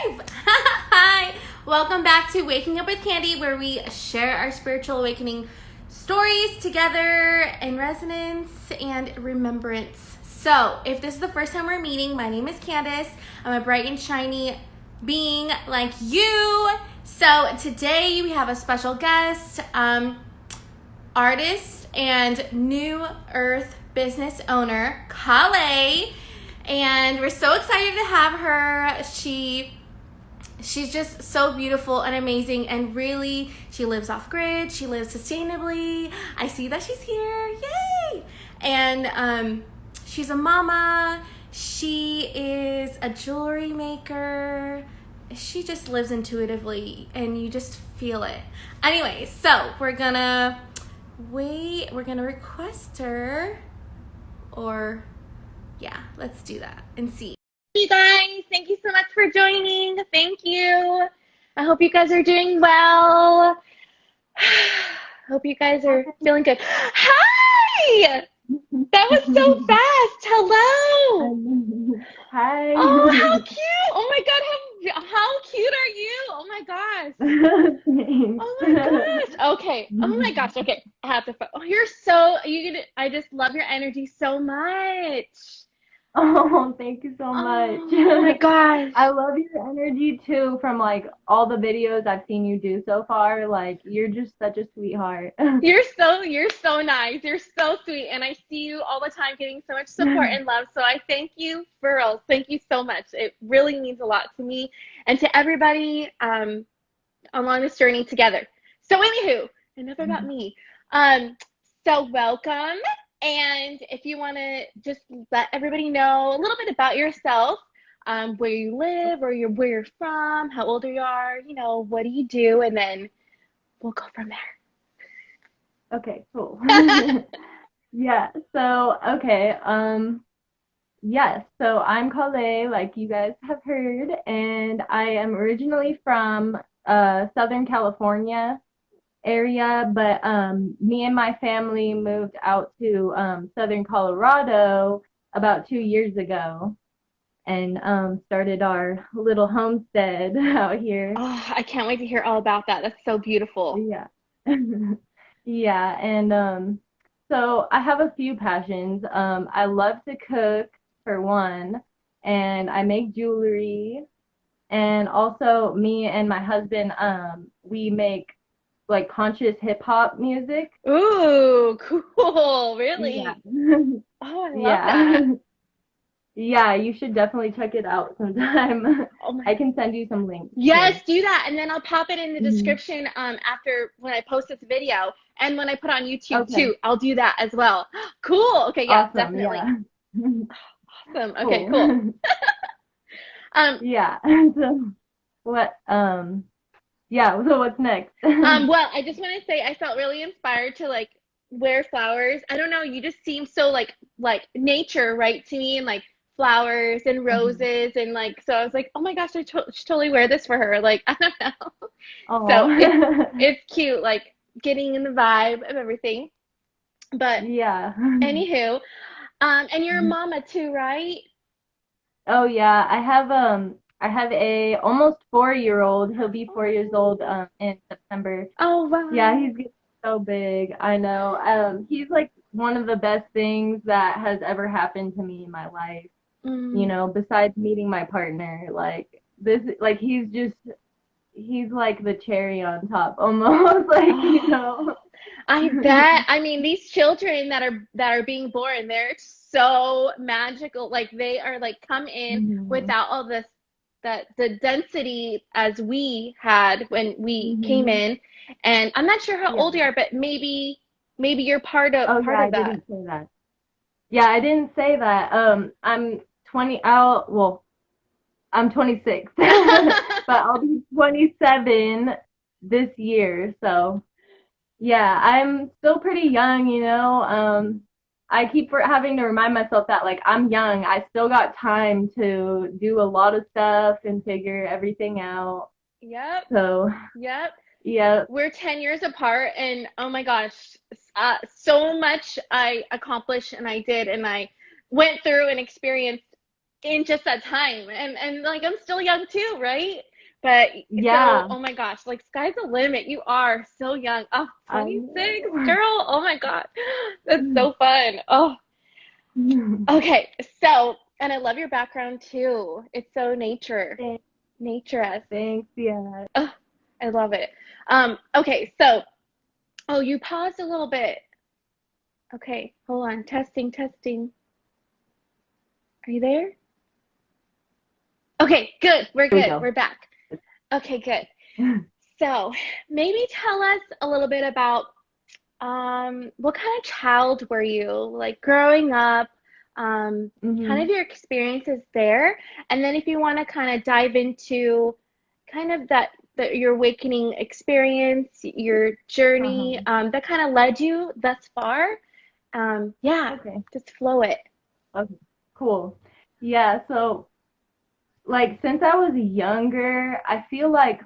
Live! Hi! Welcome back to Waking Up with Kandy, where we share our spiritual awakening stories together in resonance and remembrance. So, if this is the first time we're meeting, my name is Candace. I'm a bright and shiny being like you. So, today we have a special guest, artist and New Earth business owner, Caleh. And we're so excited to have her. She's just so beautiful and amazing, and really, she lives off grid. She lives sustainably. I see that she's here. Yay! And she's a mama. She is a jewelry maker. She just lives intuitively, and you just feel it. Anyway, so we're gonna wait. We're gonna request her, or yeah, let's do that and see. You guys, thank you so much for joining. Thank you. I hope you guys are doing well. Hope you guys are feeling good. Hi! That was so fast. Hello. Hi. Oh, how cute. Oh my God, how cute are you? Oh my gosh. Oh my gosh. Okay. Oh my gosh. Okay. I have to. Oh, I just love your energy so much. Oh, thank you so much. Oh my gosh. I love your energy too from like all the videos I've seen you do so far. Like you're just such a sweetheart. You're so nice. You're so sweet. And I see you all the time getting so much support and love. So I thank you for real. Thank you so much. It really means a lot to me and to everybody along this journey together. So anywho, enough about me. So welcome. And if you want to just let everybody know a little bit about yourself, where you live, or where you're from, how old you are, what do you do, and then we'll go from there. Okay, cool. Yeah, so okay, yes, so I'm Caleh, like you guys have heard, and I am originally from Southern California area, but me and my family moved out to Southern Colorado about 2 years ago and started our little homestead out here. Oh, I can't wait to hear all about that. That's so beautiful. Yeah. Yeah, and so I have a few passions. I love to cook for one, and I make jewelry, and also me and my husband we make like conscious hip hop music. Ooh, cool. Really? Yeah. Oh, I love Yeah. that. Yeah, you should definitely check it out sometime. Oh my. I can send you some links Yes, do that. And then I'll pop it in the too. description after when I post this video and when I put on YouTube Okay. too. I'll do that as well. Cool. Okay, yeah, Awesome. definitely. Yeah. Awesome. Okay, cool. Yeah. So what yeah, so what's next? Well, I just want to say I felt really inspired to like wear flowers. I don't know, you just seem so like nature, right, to me, and like flowers and Mhm. roses and like so I was like, oh my gosh, I should totally wear this for her. Like I don't know. So Oh. it's cute, like getting in the vibe of everything. But Yeah. anywho, and you're a mama too, right? Oh yeah, I have a almost 4-year-old. He'll be 4 years old in September. Oh Yeah, wow. he's getting so big. I know. He's like one of the best things that has ever happened to me in my life. You Mm. know, besides meeting my partner, like this, like he's like the cherry on top almost, like, you Oh, know. I bet. I mean, these children that are being born, they're so magical. Like they are like come in Mhm. without all this that the density as we had when we came Mhm. in. And I'm not sure how Yeah. old you are, but maybe you're Oh yeah, part I of that. didn't say that. Yeah, I didn't say that. I'm 20. I'm 26, but I'll be 27 this year. So yeah, I'm still pretty young, you know. I keep having to remind myself that like I'm young. I still got time to do a lot of stuff and figure everything out. Yep. So Yep. yeah. We're 10 years apart, and oh my gosh, so much I accomplished and I did, and I went through and experienced in just that time. And like I'm still young too, right? But so, Yeah, oh my gosh, like sky's the limit. You are so young. Oh, I 26, know. girl. Oh my God. That's so fun. Oh, Thanks. okay. So, and I love your background too. It's so naturist. Thanks, yeah. Oh, I love it. Okay, so, oh, you paused a little bit. Okay, hold on. Testing, testing. Are you there? Okay, good. We're Here we good. go. We're back. Okay, good. So maybe tell us a little bit about what kind of child were you, like growing up, kind of Hmm. your experiences there, and then if you want to kind of dive into kind of your awakening experience, your journey, Uh-huh. that kind of led you thus far. Yeah, Okay. just flow it. Okay. Cool. Yeah, so like since I was younger, I feel like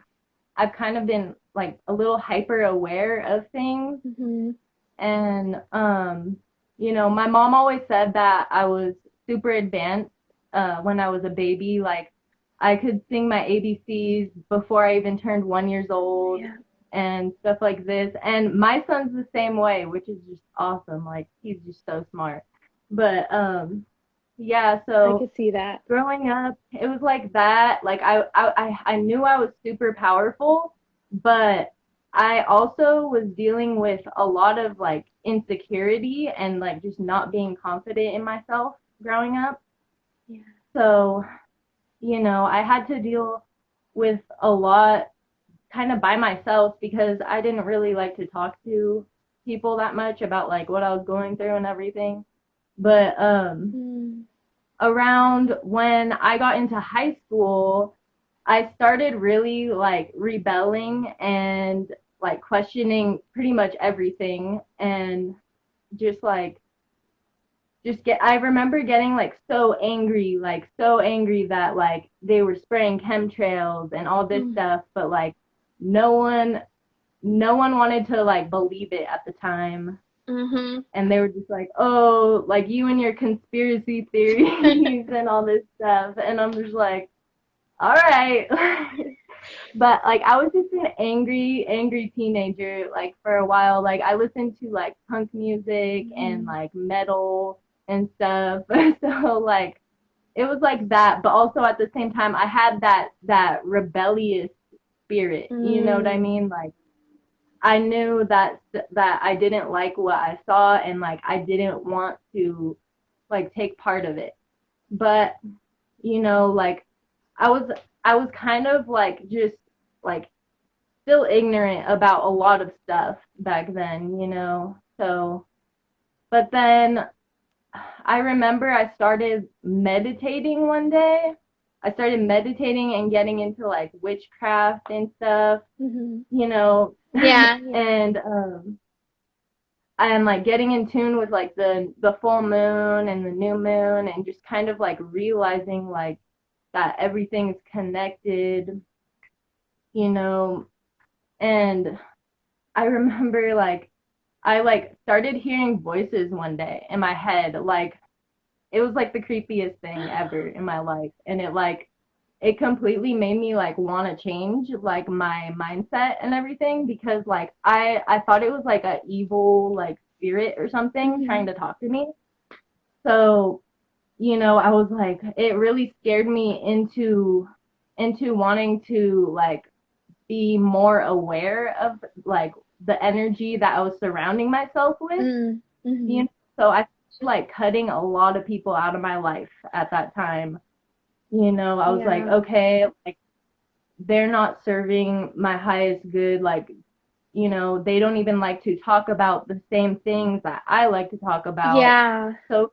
I've kind of been like a little hyper aware of things. Hmm. And my mom always said that I was super advanced when I was a baby. Like I could sing my ABCs before I even turned 1 years old Yeah, and stuff like this. And my son's the same way, which is just awesome. Like he's just so smart. But yeah, I so could see that. growing up, it was like that. Like I knew I was super powerful, but I also was dealing with a lot of like insecurity and like just not being confident in myself growing up. Yeah. So, I had to deal with a lot kind of by myself because I didn't really like to talk to people that much about like what I was going through and everything. But Mm. around when I got into high school, I started really like rebelling and like questioning pretty much everything and just like just get I remember getting like so angry that like they were spraying chemtrails and all this Mm. stuff, but like no one no one wanted to like believe it at the time. Mm-hmm. And they were just like, "Oh, like you and your conspiracy theories and all this stuff." And I'm just like, "All right." But like I was just an angry teenager like for a while. Like I listened to like punk music and Mm. like metal and stuff. So like it was like that, but also at the same time I had that rebellious spirit. You know what I Mm. mean? Like I knew that I didn't like what I saw and like I didn't want to like take part of it. But like I was I was kind of like just like still ignorant about a lot of stuff back then. So but then I remember I started meditating one day. I started meditating and getting into like witchcraft and stuff, Mm-hmm. you know, Yeah, yeah. and like getting in tune with like the full moon and the new moon and just kind of like realizing like that everything's connected, you know. And I remember like I like started hearing voices one day in my head. Like it was like the creepiest thing ever in my life, and it completely made me like want to change like my mindset and everything because like I thought it was like a evil like spirit or something Mm-hmm. trying to talk to me. So, I was like it really scared me into wanting to like be more aware of like the energy that I was surrounding myself with, Mm. you Mm-hmm. know. So I like cutting a lot of people out of my life at that time. I was like, Yeah. okay, like they're not serving my highest good. Like, they don't even like to talk about the same things that I like to talk about. Yeah. So,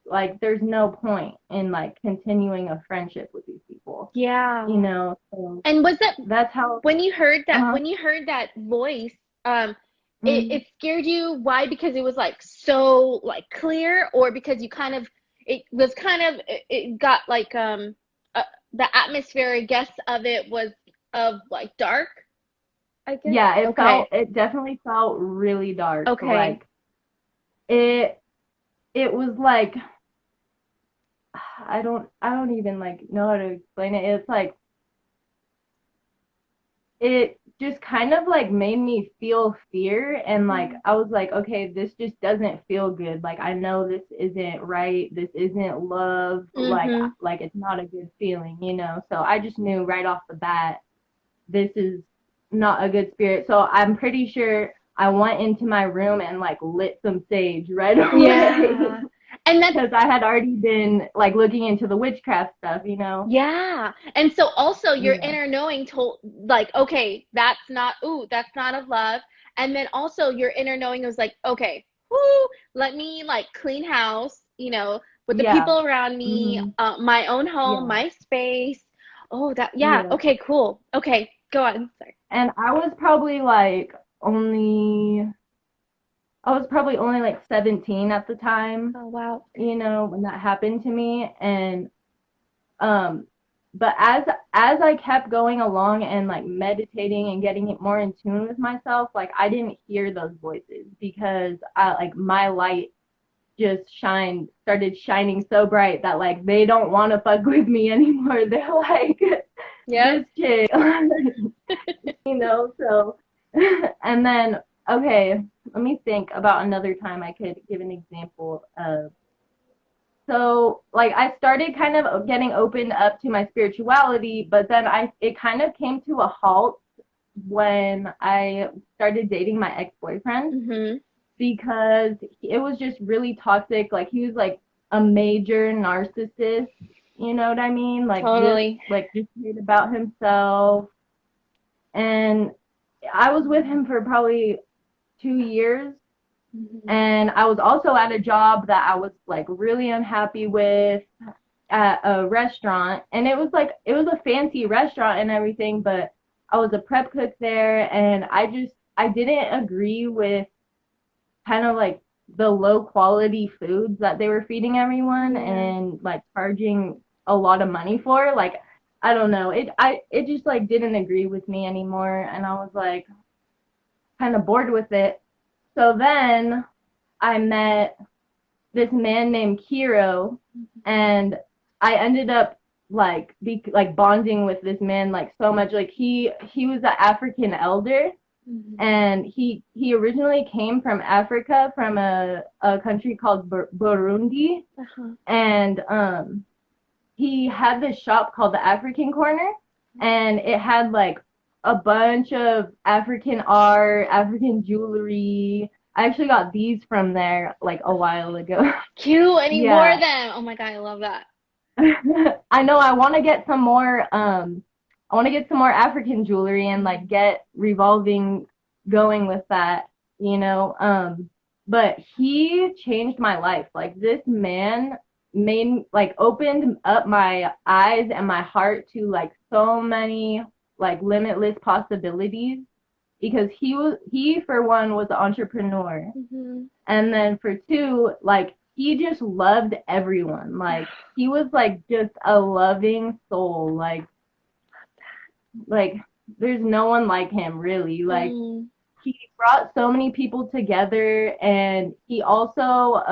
like, there's no point in like continuing a friendship with these people, Yeah. So And was it that's how, when you heard that voice, um, mm, it scared you? Why? Because it was like so like clear, or because you kind of it was kind of it got like uh, the atmosphere, I guess, of it was of like dark, I guess. yeah, Okay. it definitely felt really dark. Okay. Like, it, it was like, I don't even like know how to explain it. It's like it just kind of like made me feel fear, and like I was like, okay, this just doesn't feel good. Like I know this isn't right. This isn't love. Mm-hmm. Like it's not a good feeling, you know. So I just knew right off the bat this is not a good spirit. So I'm pretty sure I went into my room and like lit some sage right away. Yeah. And that's Because I had already been like looking into the witchcraft stuff, you know? yeah. And so also your Yeah. inner knowing told like, okay, that's not ooh, that's not of love. And then also your inner knowing was like, okay, whoo, let me like clean house, with the Yeah. people around me, Hmm. my own home, Yeah. my space. Oh, that yeah, Yeah. okay, cool. Okay, go on. Sorry. And only I was probably only like 17 at the time, Oh wow. you know, when that happened to me. And um but as I kept going along and like meditating and getting it more in tune with myself, like I didn't hear those voices because I like my light just started shining so bright that like they don't want to fuck with me anymore. They're like Yep. this chick, you know. So and then okay, let me think about another time I could give an example of. So like I started kind of getting opened up to my spirituality, but then I it kind of came to a halt when I started dating my ex-boyfriend Mhm. because it was just really toxic. Like he was like a major narcissist, you know what I mean? Totally. Just made about himself. And I was with him for probably 2 years, Mhm. and I was also at a job that I was like really unhappy with at a restaurant, and it was a fancy restaurant and everything, but I was a prep cook there, and I didn't agree with kind of like the low quality foods that they were feeding everyone Yeah. and like charging a lot of money for. Like I don't know, it just like didn't agree with me anymore, and I was like kind of bored with it. So then I met this man named Kiro, and I ended up like bonding with this man like so much. Like he was an African elder, Mhm. and he originally came from Africa, from a country called Burundi, Uh-huh. and he had this shop called the African Corner, and it had like a bunch of African art, African jewelry. I actually got these from there like a while ago. Cute, and he wore Yeah. them. Oh my God, I love that. I know I want to get some more I want to get some more African jewelry and like get revolving going with that, you know. But he changed my life. Like this man made like opened up my eyes and my heart to like so many like limitless possibilities, because he for one was an entrepreneur, Mhm. and then for two, like he just loved everyone. Like he was like just a loving soul. Like there's no one like him really. Like Mm. he brought so many people together, and he also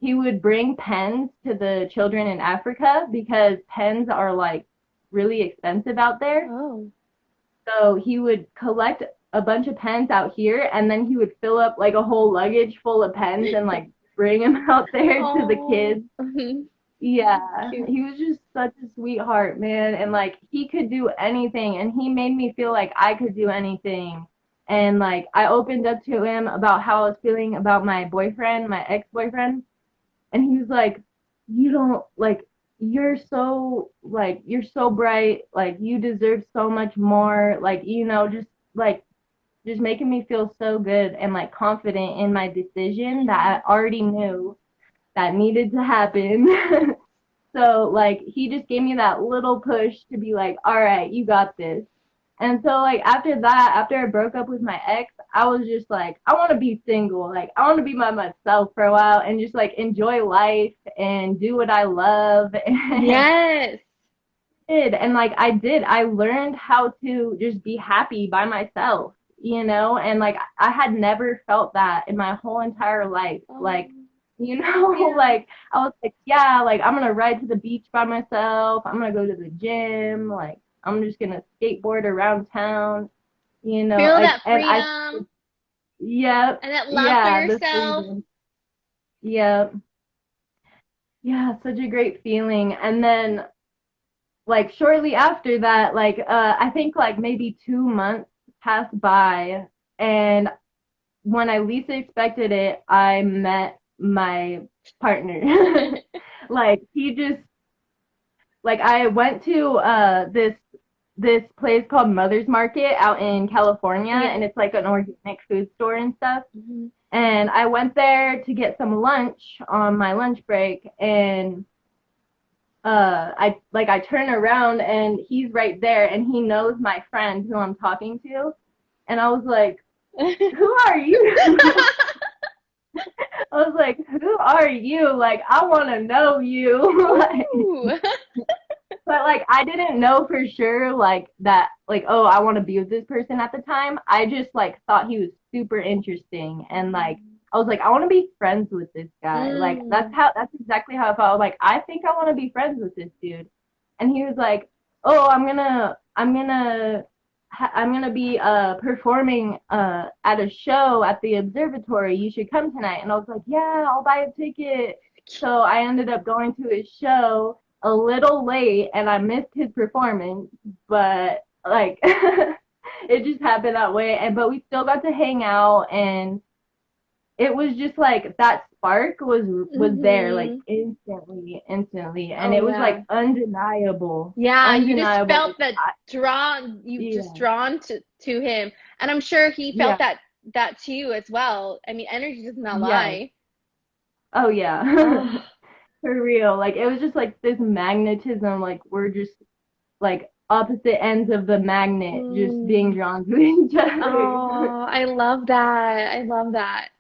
he would bring pens to the children in Africa because pens are like really expensive out there. Oh. So he would collect a bunch of pens out here, and then he would fill up like a whole luggage full of pens and like bring them out there to the Oh. kids. Mhm. Yeah, Cute. he was just such a sweetheart, man. And like he could do anything, and he made me feel like I could do anything. And like I opened up to him about how I was feeling about my boyfriend, my ex-boyfriend, and he was like, "You don't like you're so bright, like you deserve so much more, like you know, just making me feel so good and like confident in my decision that I already knew that needed to happen." So like he just gave me that little push to be like, all right, you got this. And so like after that, after I broke up with my ex, I was just like, I want to be single. Like I want to be by myself for a while and just like enjoy life and do what I love. And Yes. and like I did. I learned how to just be happy by myself, you know? And like I had never felt that in my whole entire life. Oh. Like you know, Yeah. like I was like, yeah, like I'm gonna ride to the beach by myself. I'm gonna go to the gym. Like I'm just gonna skateboard around town, you know, Feel like that and I, freedom yeah, and that love for yeah, the yourself. freedom, yeah, yeah, such a great feeling. And then like shortly after that, like I think like maybe 2 months passed by, and when I least expected it, I met my partner. Like he just like I went to this place called Mother's Market out in California, Yeah. and it's like an organic food store and stuff. Hmm. And I went there to get some lunch on my lunch break, and I turn around and he's right there, and he knows my friend who I'm talking to, and I was like, "Who are you?" I was like, "Who are you? Like, I want to know you." Like, Ooh. but like, I didn't know for sure, like that, like, oh, I want to be with this person at the time. I just like thought he was super interesting, and like, I was like, I want to be friends with this guy. Like, Mm. that's exactly how I felt. Like, I think I want to be friends with this dude, and he was like, oh, I'm gonna be performing at a show at the observatory. You should come tonight. And I was like, yeah, I'll buy a ticket. So I ended up going to his show a little late, and I missed his performance, but like it just happened that way. And but we still got to hang out, and it was just like that spark was there like Hmm. instantly, and Oh it was yeah. like undeniable, Yeah, you just undeniable. felt that drawn, you just Yeah, drawn to him. And I'm sure he felt yeah, that to you as well. I mean, energy does not yeah. lie. Oh yeah. Oh. For real. Like it was just like this magnetism, like we're just like opposite ends of the magnet just being Mm. drawn to each other. Oh, I love that. I love that.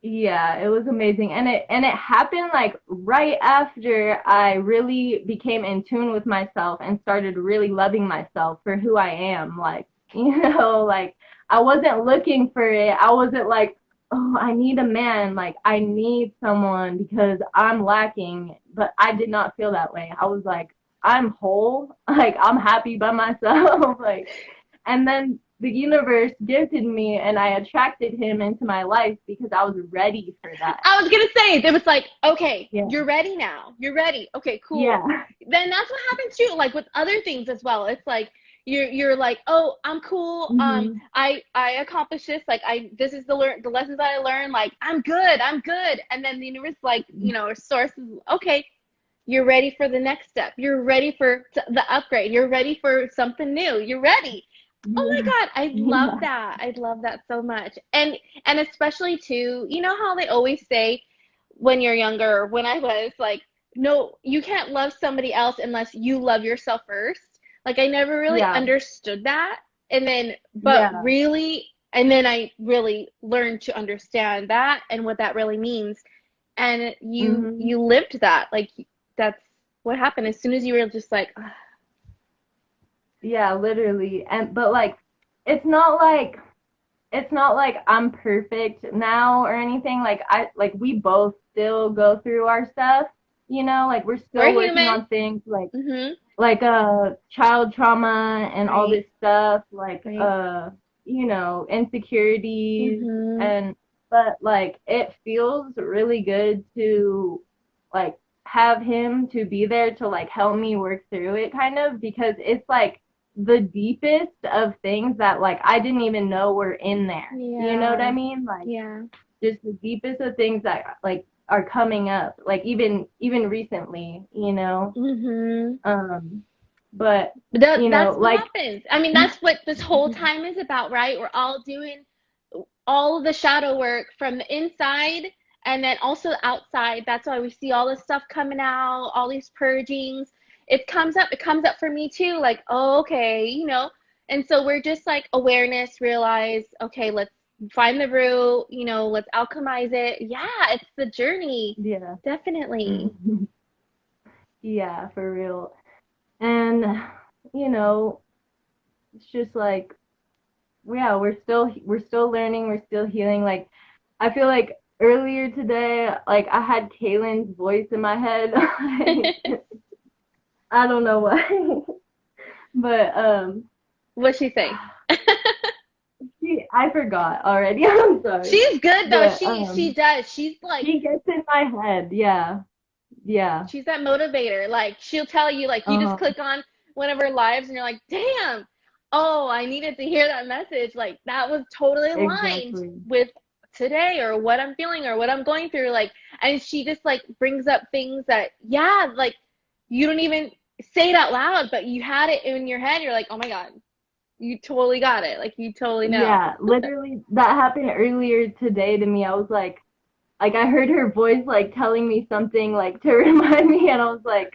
Yeah, it was amazing. And it happened like right after I really became in tune with myself and started really loving myself for who I am. Like, like I wasn't looking for it. I wasn't like, oh, I need a man. Like I need someone because I'm lacking. But I did not feel that way. I was like, I'm whole. Like I'm happy by myself. Like and then the universe gifted me, and I attracted him into my life because I was ready for that. I was gonna say, it was like, okay, Yeah. you're ready now. You're ready. Okay, cool. Yeah. Then that's what happens too, like with other things as well. It's like you're like, oh, I'm cool. Hmm. I accomplished this. Like this is the lessons that I learned. Like I'm good. I'm good. And then the universe, like source is okay. You're ready for the next step. You're ready for the upgrade. You're ready for something new. You're ready. Oh my Yeah. God, I love Yeah. that. I love that so much. And especially too, you know how they always say when you're younger, when I was like, no, you can't love somebody else unless you love yourself first. Like I never really Yeah. understood that. And then but Yeah. really and then I really learned to understand that and what that really means. And Hmm. you lived that. Like that's what happened as soon as you were just like, Yeah, literally. And but like it's not like I'm perfect now or anything. Like we both still go through our stuff, like we're we're still working human. on things Mhm. child trauma and all Right. this stuff, like Right. insecurities. Mhm. And but like it feels really good to like have him to be there to like help me work through it, kind of, because it's like the deepest of things that like I didn't even know were in there. You know what I Yeah. mean? Like Yeah. just the deepest of things that like are coming up, like even recently, Mhm. um but But that's what like happens. I mean, that's what this whole time is about, right? We're all doing all of the shadow work from the inside and then also the outside. That's why we see all this stuff coming out, all these purgings. It comes up for me too, like, oh, okay, And so we're just like awareness, realize, okay, let's find the root, let's alchemize it. Yeah, it's the journey. yeah. Definitely. Mhm. Yeah, for real. And you know it's just like, yeah, we're still learning, we're still healing. Like I feel like earlier today, like I had Kaylyn's voice in my head. Like, I don't know why. But What'd she say? I forgot already. I'm sorry. She's good though. But She does. She's like she gets in my head. Yeah. Yeah. she's that motivator. Like she'll tell you like you just Uh-huh. click on one of her lives and you're like, "Damn. Oh, I needed to hear that message. Like that was totally aligned Exactly. with today or what I'm feeling or what I'm going through." Like and she just like brings up things that yeah, like you don't even say it out loud, but you had it in your head. You're like, "Oh my God. You totally got it. Like you totally know." Yeah, literally that happened earlier today to me. I was like I heard her voice like telling me something like to remind me and I was like,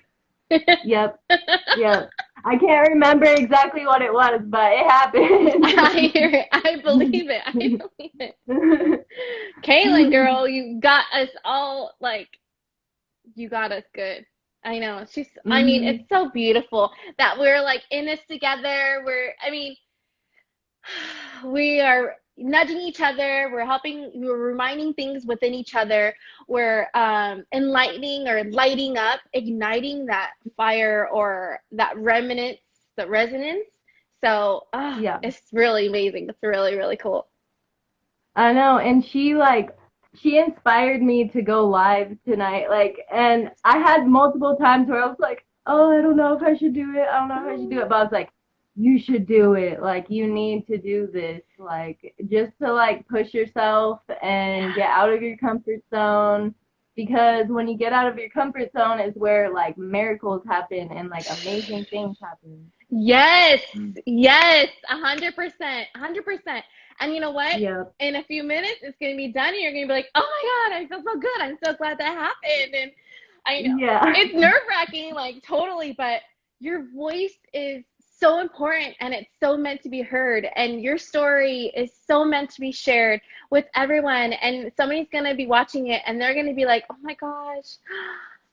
yep, yep. I can't remember exactly what it was, but it I happened. hear it. I believe it. I believe it. Kaylyn, girl, you got us all like you got us good. I know. I mean, Hmm. it's so beautiful that we're like in this together. I mean, we are nudging each other. We're reminding things within each other. We're enlightening or lighting up, igniting that fire or that remnants, the resonance. So, Yeah. it's really amazing. It's really, really cool. I know, and she inspired me to go live tonight. Like, and I had multiple times where I was like, "Oh, I don't know if I should do it. I don't know if I should do it." But I was like, "You should do it. Like, you need to do this. Like, just to like push yourself and get out of your comfort zone." Because when you get out of your comfort zone is where like miracles happen and like amazing things happen. Yes, yes, 100%, 100%. And you know what? Yep. In a few minutes, it's gonna be done, and you're gonna be like, "Oh my God, I feel so good. I'm so glad that happened." And I know Yeah. it's nerve-wracking, like totally, but your voice is so important, and it's so meant to be heard, and your story is so meant to be shared with everyone. And somebody's gonna be watching it, and they're gonna be like, "Oh my gosh."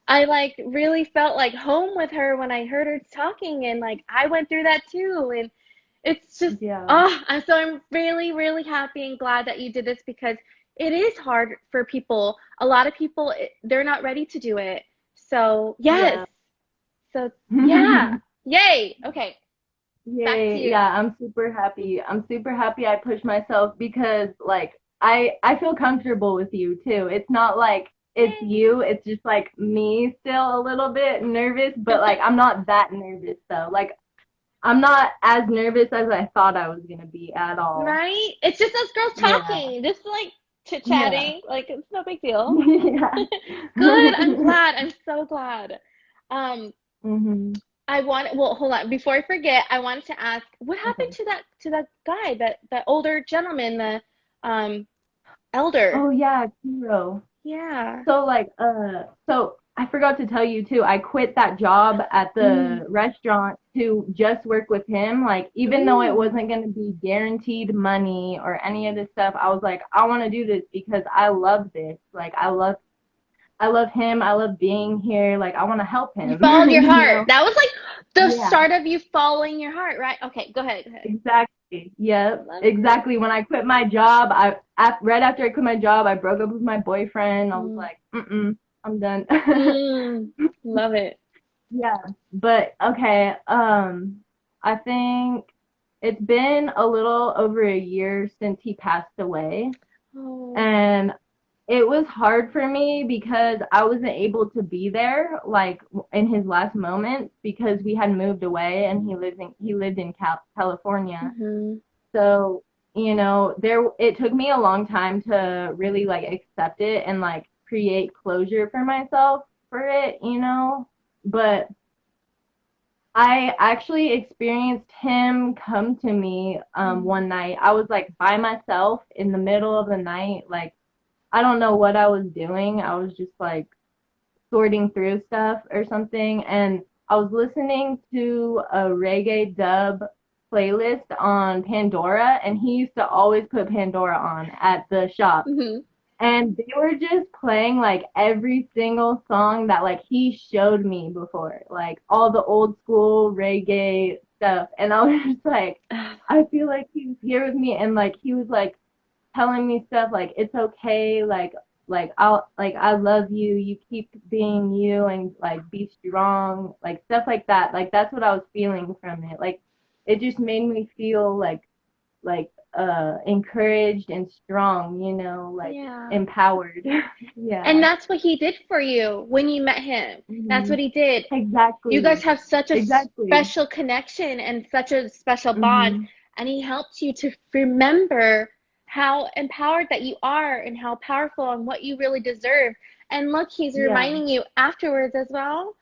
I like really felt like home with her when I heard her talking and like I went through that too and it's just Yeah. I'm really really happy and glad that you did this because it is hard for people. A lot of people they're not ready to do it. So, yes. Yeah. So, yeah. Yay. Okay. Back to Yay. you. Yeah, I'm super happy. I'm super happy I pushed myself because like I feel comfortable with you too. It's not like it's you, it's just like me still a little bit nervous, but like I'm not that nervous though. Like I'm not as nervous as I thought I was gonna be at all. Right? It's just us girls Yeah. talking, just like Yeah. chit-chatting. Like it's no big deal. Yeah. Good. I'm glad. I'm so glad. Um, Mhm. well, hold on. Before I forget, I wanted to ask, what happened Okay. to that guy, that older gentleman, the um elder? Oh yeah, Kiro. Yeah. So I forgot to tell you too, I quit that job at Mm. the restaurant to just work with him. Like, even though it Ooh. wasn't going to be guaranteed money or any of this stuff, I was like, I want to do this because I love this. Like, I love him. I love being here. Like, I want to help You him, followed your you heart. know? That was like the Yeah, start of you following your heart, right? Okay, go ahead. Go ahead. exactly. Yep, Love it. exactly. When I quit my job, right after I quit my job, I broke up with my boyfriend. I was Mm. like, I'm done. Mm. Love it. Yeah, but okay, I think it's been a little over a year since he passed away, Oh. and it was hard for me because I wasn't able to be there like in his last moments because we had moved away and he lived in California. Hmm. So, it took me a long time to really like accept it and like create closure for myself for it. But I actually experienced him come to me one night. I was like by myself in the middle of the night. Like, I don't know what I was doing. I was just like sorting through stuff or something. And I was listening to a reggae dub playlist on Pandora. And he used to always put Pandora on at the shop. Hmm. And they were just playing like every single song that like he showed me before, like all the old school reggae stuff. And I was just like, I feel like he was here with me and like he was like telling me stuff like it's okay, like I love you, you keep being you, and like be strong, like stuff like that. Like that's what I was feeling from it. Like it just made me feel like encouraged and strong, like Yeah. empowered. And Yeah. that's what he did for you when you met him. That's Hmm. what he did. You Exactly. guys have such a Exactly. special connection and such a special bond. Hmm. And he helped you to remember how empowered that you are and how powerful and what you really deserve. And look, he's Yeah. reminding you afterwards as well.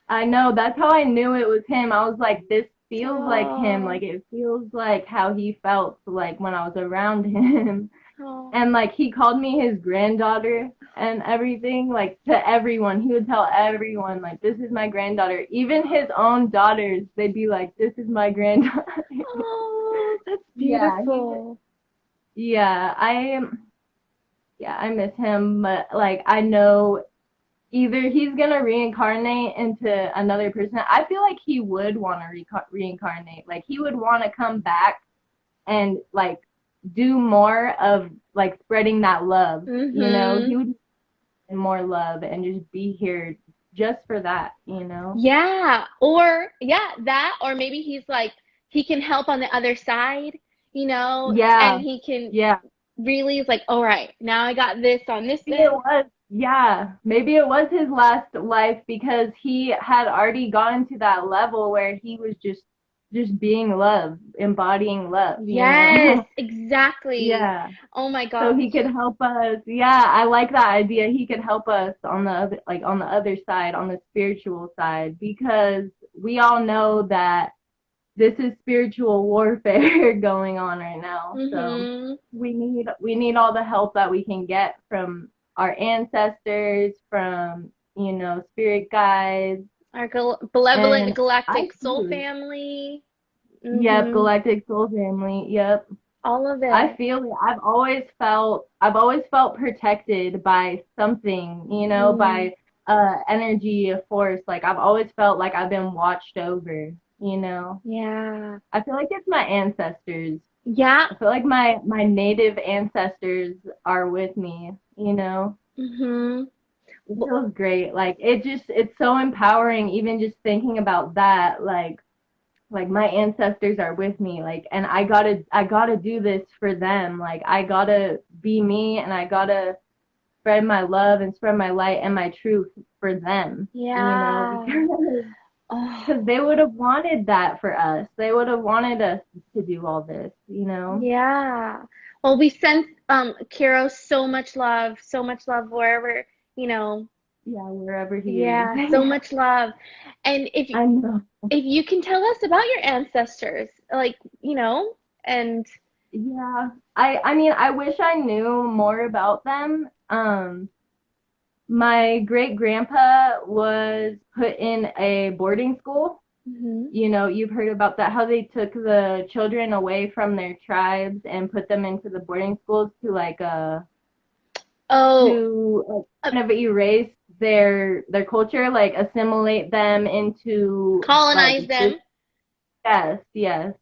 I know. That's how I knew it was him. I was like, this feels like him. Oh, Like it feels like how he felt like when I was around him. oh, And like he called me his granddaughter and everything, like to everyone. He would tell everyone, like, this is my granddaughter. Even his own daughters, they'd be like, this is my granddaughter. oh, that's Yeah, beautiful. yeah, I miss him, but like I know either he's gonna reincarnate into another person. I feel like he would want to reincarnate. Like he would want to come back and like do more of like spreading that love. Mm-hmm. He would do more love and just be here just for that. Yeah, or yeah, that, or maybe he's like, he can help on the other side, Yeah, and he can yeah. really is like, all right, now I got this on this Maybe it end. was, yeah. Maybe it was his last life because he had already gotten to that level where he was just being love, embodying love. Yes, exactly. Yeah. Oh my So gosh. he could help us. Yeah, I like that idea. He could help us on the other, like on the other side, on the spiritual side, because we all know that this is spiritual warfare going on right now. So Mm-hmm. we need all the help that we can get from our ancestors, from spirit guides, Our benevolent and I galactic soul feel it. family. Yep, Mm-hmm. Galactic Soul Family. Yep. All of I it. feel it. I've always felt protected by something, Mm. by energy, a force. Like I've always felt like I've been watched over. Yeah. I feel like it's my ancestors. Yeah. I feel like my native ancestors are with me. Mm-hmm. It feels great. Like it's so empowering even just thinking about that. Like my ancestors are with me, like, and I gotta do this for them. Like I gotta be me, and I gotta spread my love and spread my light and my truth for them, Yeah. because Oh, they would have wanted that for us. They would have wanted us to do all this. yeah. Well, we sent Kiro so much love wherever, you know, Yeah, wherever he is. yeah, so much love. And I know. if you can tell us about your ancestors, like, and Yeah, I mean, I wish I knew more about them. My great grandpa was put in a boarding school. mhm. You've heard about that, how they took the children away from their tribes and put them into the boarding schools to Oh, uh, kind of erase their culture, like assimilate them into like colonize this. them. Yes, yes.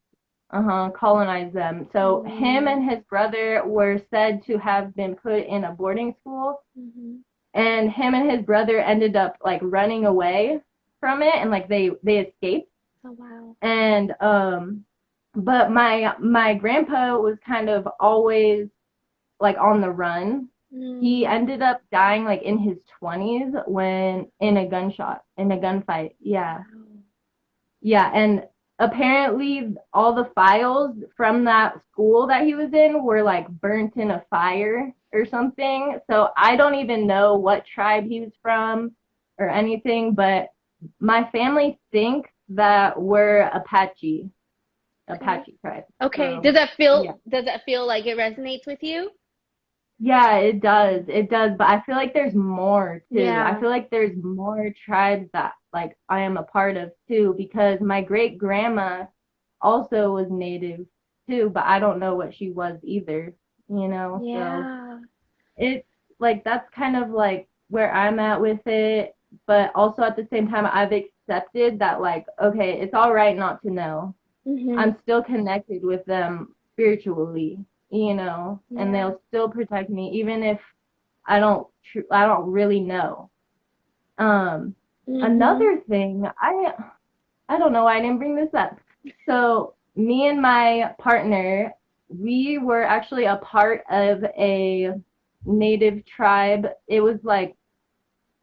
Colonize them. So him Mm, and his brother were said to have been put in a boarding school, mhm. and him and his brother ended up like running away from it, and like they escaped. Oh, wow. And but my grandpa was kind of always like on the run. He Mm, ended up dying like in his 20s when in a gunfight. Yeah. wow. Yeah, and apparently all the files from that school that he was in were like burnt in a fire or something. So I don't even know what tribe he was from or anything, but my family thinks that we're Okay. Apache tribe. Okay. So yeah. Does that feel like it resonates with you? Yeah, it does. It does, but I feel like there's more too. I Yeah. feel like there's more tribes that like I am a part of too, because my great grandma also was native too, but I don't know what she was either. So Yeah. it's like that's kind of like where I'm at with it, but also at the same time I've accepted that like okay, it's all right not to know. Mhm. I'm still connected with them spiritually, and Yeah. they'll still protect me even if I don't really know. Another thing, I don't know why I didn't bring this up. So me and my partner, we were actually a part of a native tribe. It was like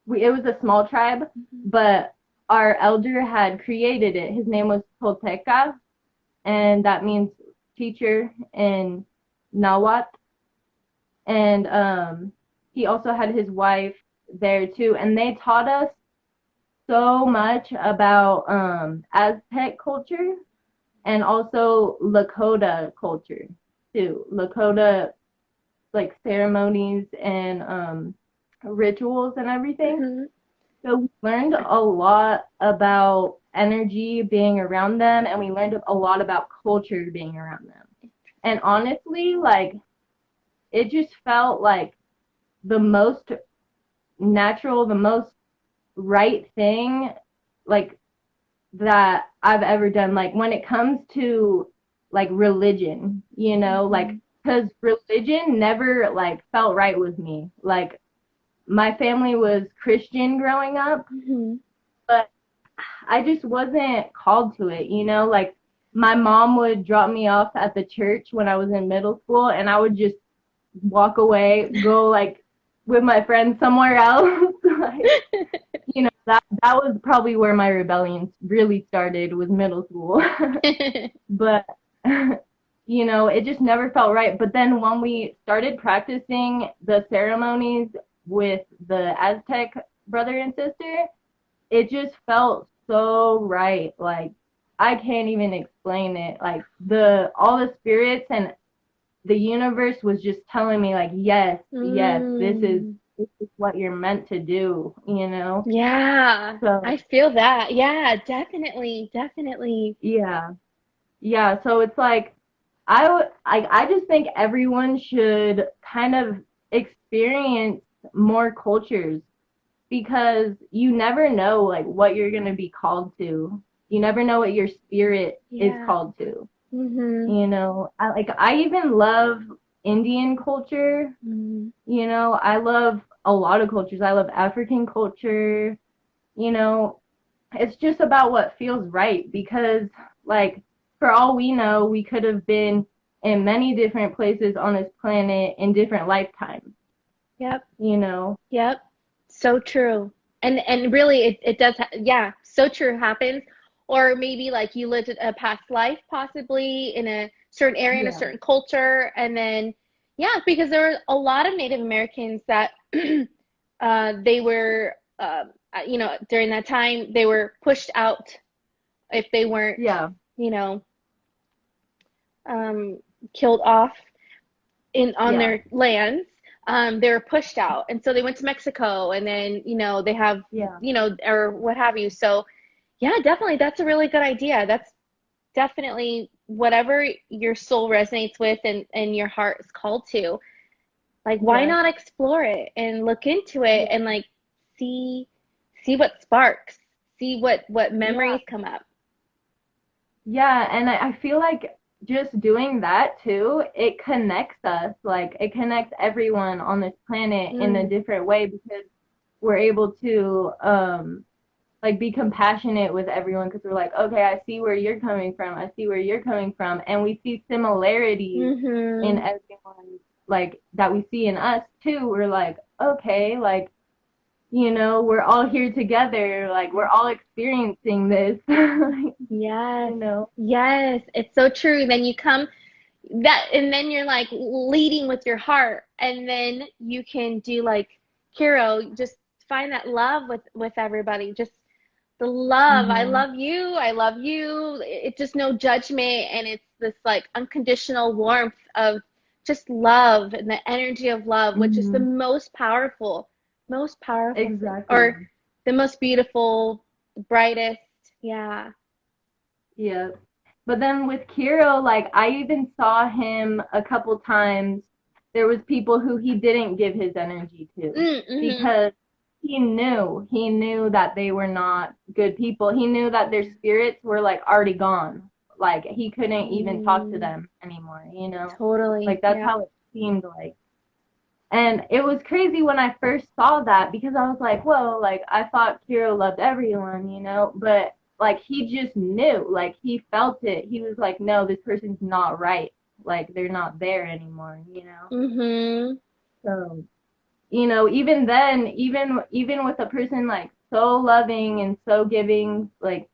it was a small tribe, but our elder had created it. His name was Tolteca, and that means teacher in Nahuatl. And he also had his wife there too, and they taught us so much about Aztec culture and also Lakota culture too. Lakota like ceremonies and rituals and everything. So we learned a lot about energy being around them, and we learned a lot about culture being around them. And honestly, like, it just felt like the most natural, the most right thing, like, that I've ever done. Like, when it comes to, like, religion, you know, like, because religion never, like, felt right with me. Like, my family was Christian growing up, but I just wasn't called to it, you know? Like, my mom would drop me off at the church when I was in middle school, and I would just walk away, go, like, with my friends somewhere else. Like, you know, that was probably where my rebellion really started, was middle school. But, you know, it just never felt right. But then when we started practicing the ceremonies with the Aztec brother and sister, it just felt so right. Like, I can't even explain it. Like, all the spirits and the universe was just telling me, like, yes, this is what you're meant to do, you know? Yeah, So I feel that. Yeah, definitely, definitely. yeah. Yeah, so it's like I just think everyone should kind of experience more cultures, because you never know, like, what you're going to be called to. You never know what your spirit is called to. You know, I even love Indian culture. You know, I love a lot of cultures. I love African culture. You know, it's just about what feels right, because, like, for all we know, we could have been in many different places on this planet in different lifetimes. Yep. You know? Yep. So true. And really it does yeah, so true happens. Or maybe like you lived a past life possibly in a certain area in a Yeah. certain culture, and then yeah, because there were a lot of Native Americans that they were you know, during that time they were pushed out if they weren't, Yeah. you know, killed off on Yeah. their lands. They were pushed out, and so they went to Mexico, and then you know they have Yeah. you know or what have you. So yeah, definitely, that's a really good idea. That's definitely whatever your soul resonates with and your heart is called to. Like, why Yeah. not explore it and look into it and like see what sparks, see what Yeah. memories come up. Yeah, and I feel like just doing that too, it connects us. Like, it connects everyone on this planet in a different way, because we're able to like, be compassionate with everyone, because we're like, okay, I see where you're coming from. I see where you're coming from, and we see similarities in everyone, like, that we see in us too. We're like, okay, like, you know, we're all here together. Like, we're all experiencing this. Yes. You know? Yes, it's so true. Then you come that and then you're like leading with your heart, and then you can do like hero, just find that love with everybody. Just the love. I love you. It's just no judgment, and it's this like unconditional warmth of just love and the energy of love, which is the most powerful thing, Exactly. or the most beautiful, brightest. Yeah. Yeah. But then with Kiro, like, I even saw him a couple times. There was people who he didn't give his energy to, because he knew that they were not good people. He knew that their spirits were, like, already gone. Like, he couldn't even talk to them anymore, you know? Totally. Like, that's Yeah. how it seemed like. And it was crazy when I first saw that because I was like, whoa, like I thought Kiro loved everyone, you know, but like he just knew, like he felt it. He was like, no, this person's not right. Like they're not there anymore, you know. Mhm. So, you know, even then, even with a person like so loving and so giving, like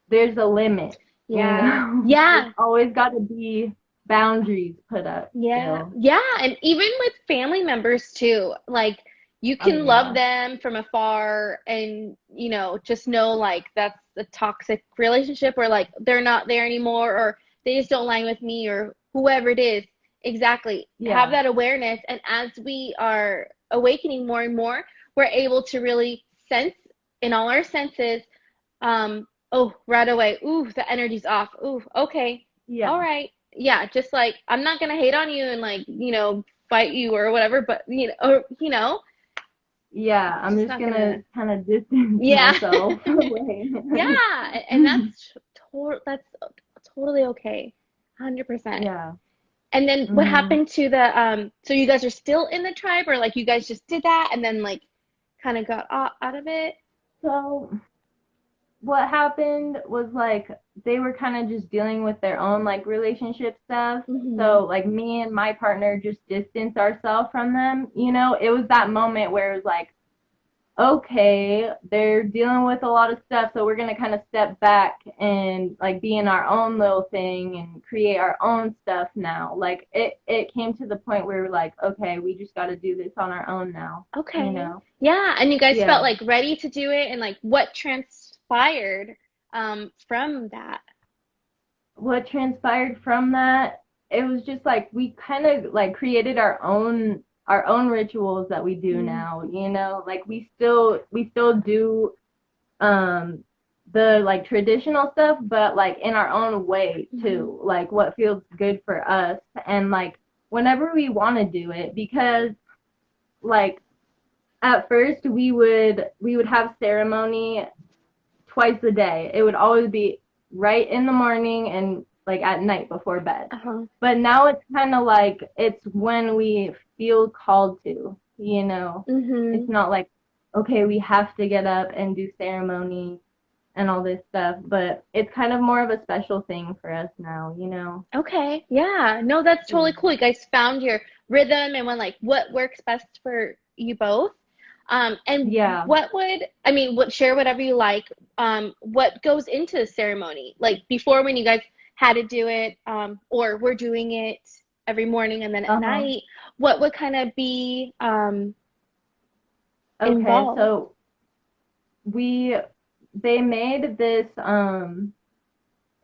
there's a limit, you Yeah. know. There's Yeah. always got to be boundaries put up Yeah. still. Yeah. And even with family members too, like you Oh can love yeah. them from afar and, just know like that's a toxic relationship or like they're not there anymore or they just don't align with me or whoever it is. Exactly. Have Yeah. that awareness. And as we are awakening more and more, we're able to really sense in all our senses, oh, right away. Ooh, the energy's off. Ooh, okay. Yeah. All right. Yeah, just like I'm not gonna hate on you and like, fight you or whatever, but Yeah, I'm just just not gonna gonna. kind of distance Yeah. myself away. Yeah, and that's totally okay. 100%. Yeah. And then what Hmm. happened to the so you guys are still in the tribe or like you guys just did that and then like kind of got out of it? So what happened was like they were kind of just dealing with their own like relationship stuff. Mhm. So like me and my partner just distanced ourselves from them. You know, it was that moment where it was like, okay, they're dealing with a lot of stuff, so we're gonna kind of step back and like be in our own little thing and create our own stuff now. Like it came to the point where we're like, okay, we just got to do this on our own now, you Okay. know? Yeah, and you guys felt Yeah. like ready to do it and like what transpired from that? What transpired from that, it was just like we kind of like created our own rituals that we do Mm. now, you know? Like we still do um the like traditional stuff but like in our own way Mhm. too, like what feels good for us and like whenever we want to do it because like at first we would have ceremony twice a day. It would always be right in the morning and like at night before bed. Uh-huh. But now it's kind of like it's when we feel called to, you know. It's Mhm. not like, okay, we have to get up and do ceremony and all this stuff, but it's kind of more of a special thing for us now, you know. Okay. Yeah. No, that's Yeah. totally cool. You guys found your rhythm and when like what works best for you both. And Yeah. I mean, what share whatever you like. What goes into the ceremony? Like before when you guys had to do it, or we're doing it every morning and then at Uh-huh. night, what would kind of be Okay, involved? so we they made this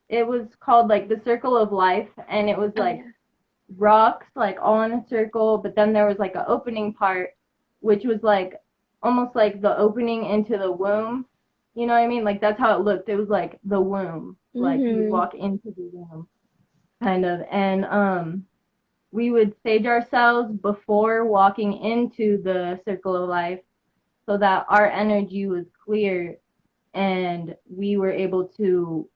it was called like the circle of life, and it was Oh like yeah. rocks like all in a circle, but then there was like an opening part which was like almost like the opening into the womb. You know what I mean? Like that's how it looked. It was like the womb. Like you would Mhm. walk into the womb kind of. And we would sage ourselves before walking into the circle of life so that our energy was clear and we were able to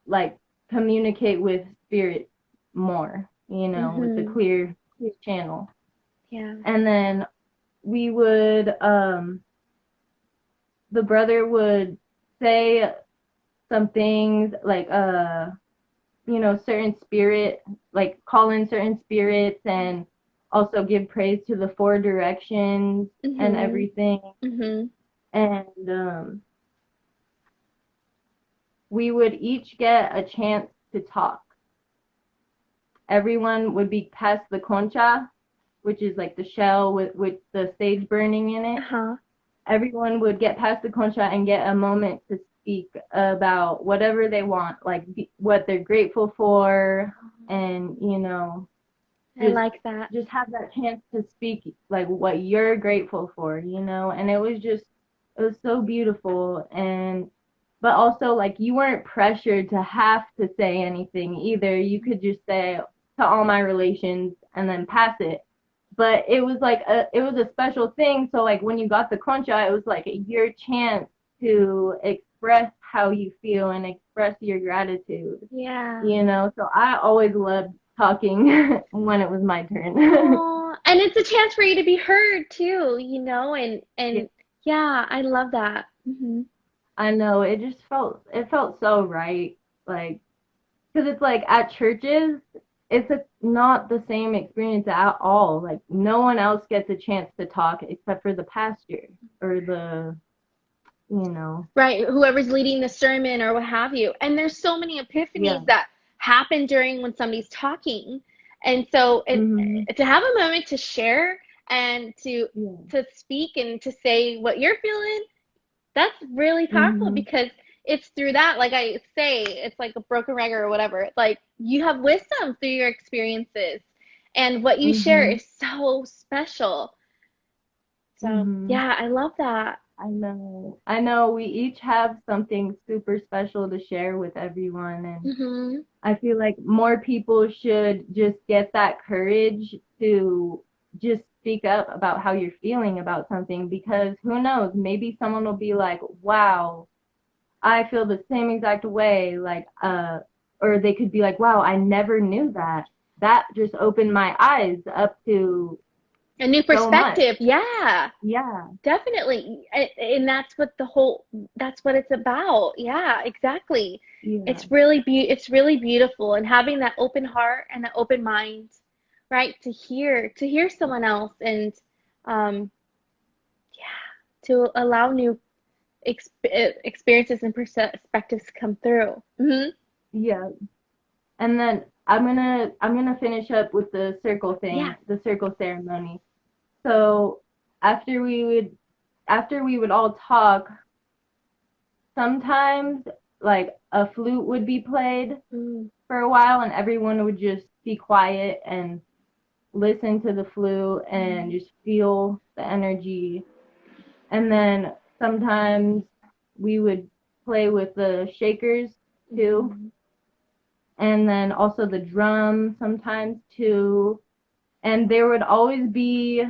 like communicate with spirit more, you know, with the Mhm. clear channel. Yeah. And then we would the brother would say some things like certain spirit, like call in certain spirits and also give praise to the four directions and Mhm. everything. Mhm. And we would each get a chance to talk. Everyone would be past the concha, which is like the shell with the sage burning in it. Uh-huh. Everyone would get past the concha and get a moment to speak about whatever they want, like what they're grateful for, and I just like that. just have that chance to speak like what you're grateful for, and it was so beautiful. And but also like you weren't pressured to have to say anything either. You could just say to all my relations and then pass it. But it was a special thing. So like when you got the concha, it was like your chance to express how you feel and express your gratitude. Yeah. So I always loved talking when it was my turn. Oh, And it's a chance for you to be heard too, you know, and Yeah, yeah, I love that. I know. It felt so right. Like, because it's like at churches, not the same experience at all. Like, no one else gets a chance to talk except for the pastor or you know, Right, whoever's leading the sermon or what have you. And there's so many yeah. epiphanies that happen during when somebody's talking. And so Hmm. to have a moment to share and Yeah. to speak and to say what you're feeling, that's really powerful Hmm. because it's through that, like I say, it's like a broken record or whatever. Like you have wisdom through your experiences, and what you share Hmm. is so special. So, Hmm. yeah, I love that. I know. I know we each have something super special to share with everyone, and Hmm. I feel like more people should just get that courage to just speak up about how you're feeling about something, because who knows, maybe someone will be like, "Wow, I feel the same exact way," like or they could be like, "Wow, I never knew that. That just opened my eyes up to A new so much." perspective. Yeah, Yeah. definitely. And that's what it's about. Yeah, exactly. Yeah. It's really beautiful, and having that open heart and that open mind, right? To hear someone else and um yeah, to allow new experiences and perspectives to come through. Yeah. And then I'm gonna finish up with the circle Yeah. thing, the circle ceremony. So after we would after we would all talk, sometimes like a flute would be played Mm. for a while, and everyone would just be quiet and listen to the flute and just feel the energy. And then sometimes we would play with the shakers too, Mhm. and then also the drum sometimes too. And there would always be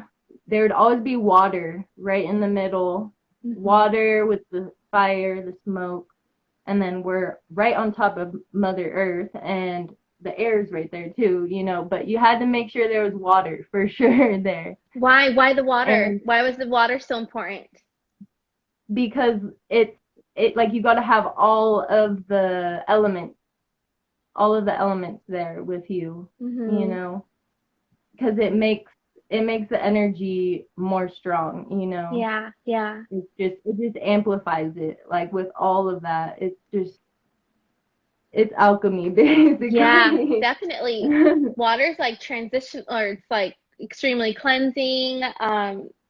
water right in the middle, Mhm. water with the fire, the smoke, and then we're right on top of Mother Earth, and the air is right there too, you know, but you had to make sure there was water for sure there. Why the water? And Why was the water so important? because it like you got to have all of the elements there with you Mhm. know, because it makes the energy more strong, you know. Yeah, yeah. It just amplifies it. Like with all of that, it's alchemy Yeah, basically. definitely. Water's like transition, or it's like extremely cleansing,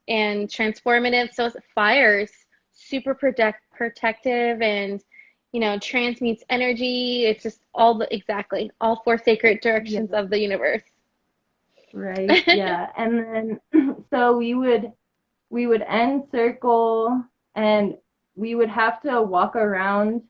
and transformative. So is fire's super protective and, you know, transmutes energy. It's just exactly all four sacred Yeah, directions of the universe. right. Yeah. And then so we would end circle, and we would have to walk around,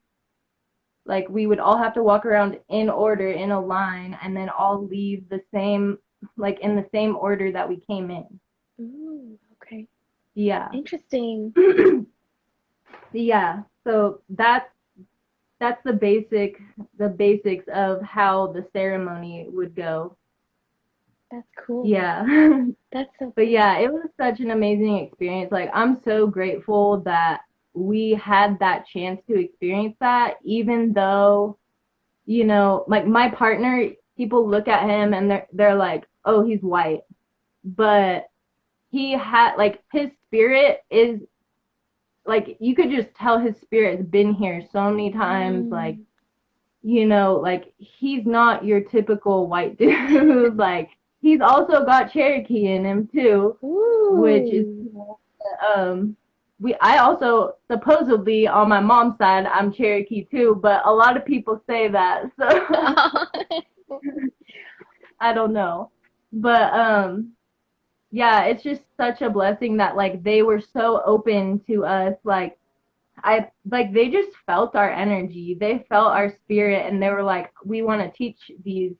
like we would all have to walk around in order in a line, and then all leave the same, like in the same order that we came in. Ooh, okay. Yeah. Interesting. Yeah. So that's the basics of how the ceremony would go. That's cool. Yeah. That's so But cool. yeah, it was such an amazing experience. Like, I'm so grateful that we had that chance to experience that, even though, you know, like my partner, people look at him and they're like, "Oh, he's white." But he had like his spirit is like, you could just tell his spirit's been here so many times, like, Mm. you know, like he's not your typical white dude. Like, he's also got Cherokee in him too, which is Ooh. cool. I also supposedly on my mom's side I'm Cherokee too, but a lot of people say that, so I don't know. But yeah, it's just such a blessing that like they were so open to us. Like, they just felt our energy. They felt our spirit, and they were like, "We want to teach these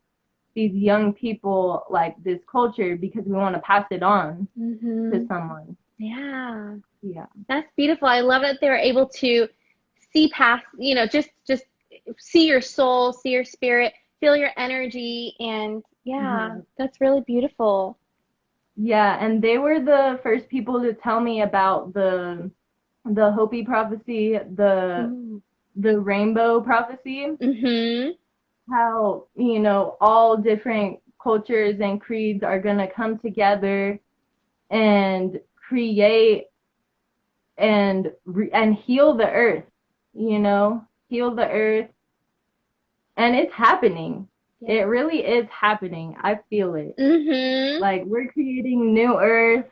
young people like this culture because we want to pass it on to Hmm. someone." Yeah. Yeah. That's beautiful. I love that they're able to see past, you know, just see your soul, see your spirit, feel your energy, and yeah, Yeah. that's really beautiful. Yeah, and they were the first people to tell me about the Hopi prophecy, Mm. the rainbow prophecy, Mhm. how, all different cultures and creeds are going to come together and create and heal the earth, heal the earth, and it's happening. Yeah. It really is happening. I feel it. Mhm. Like, we're creating new earth.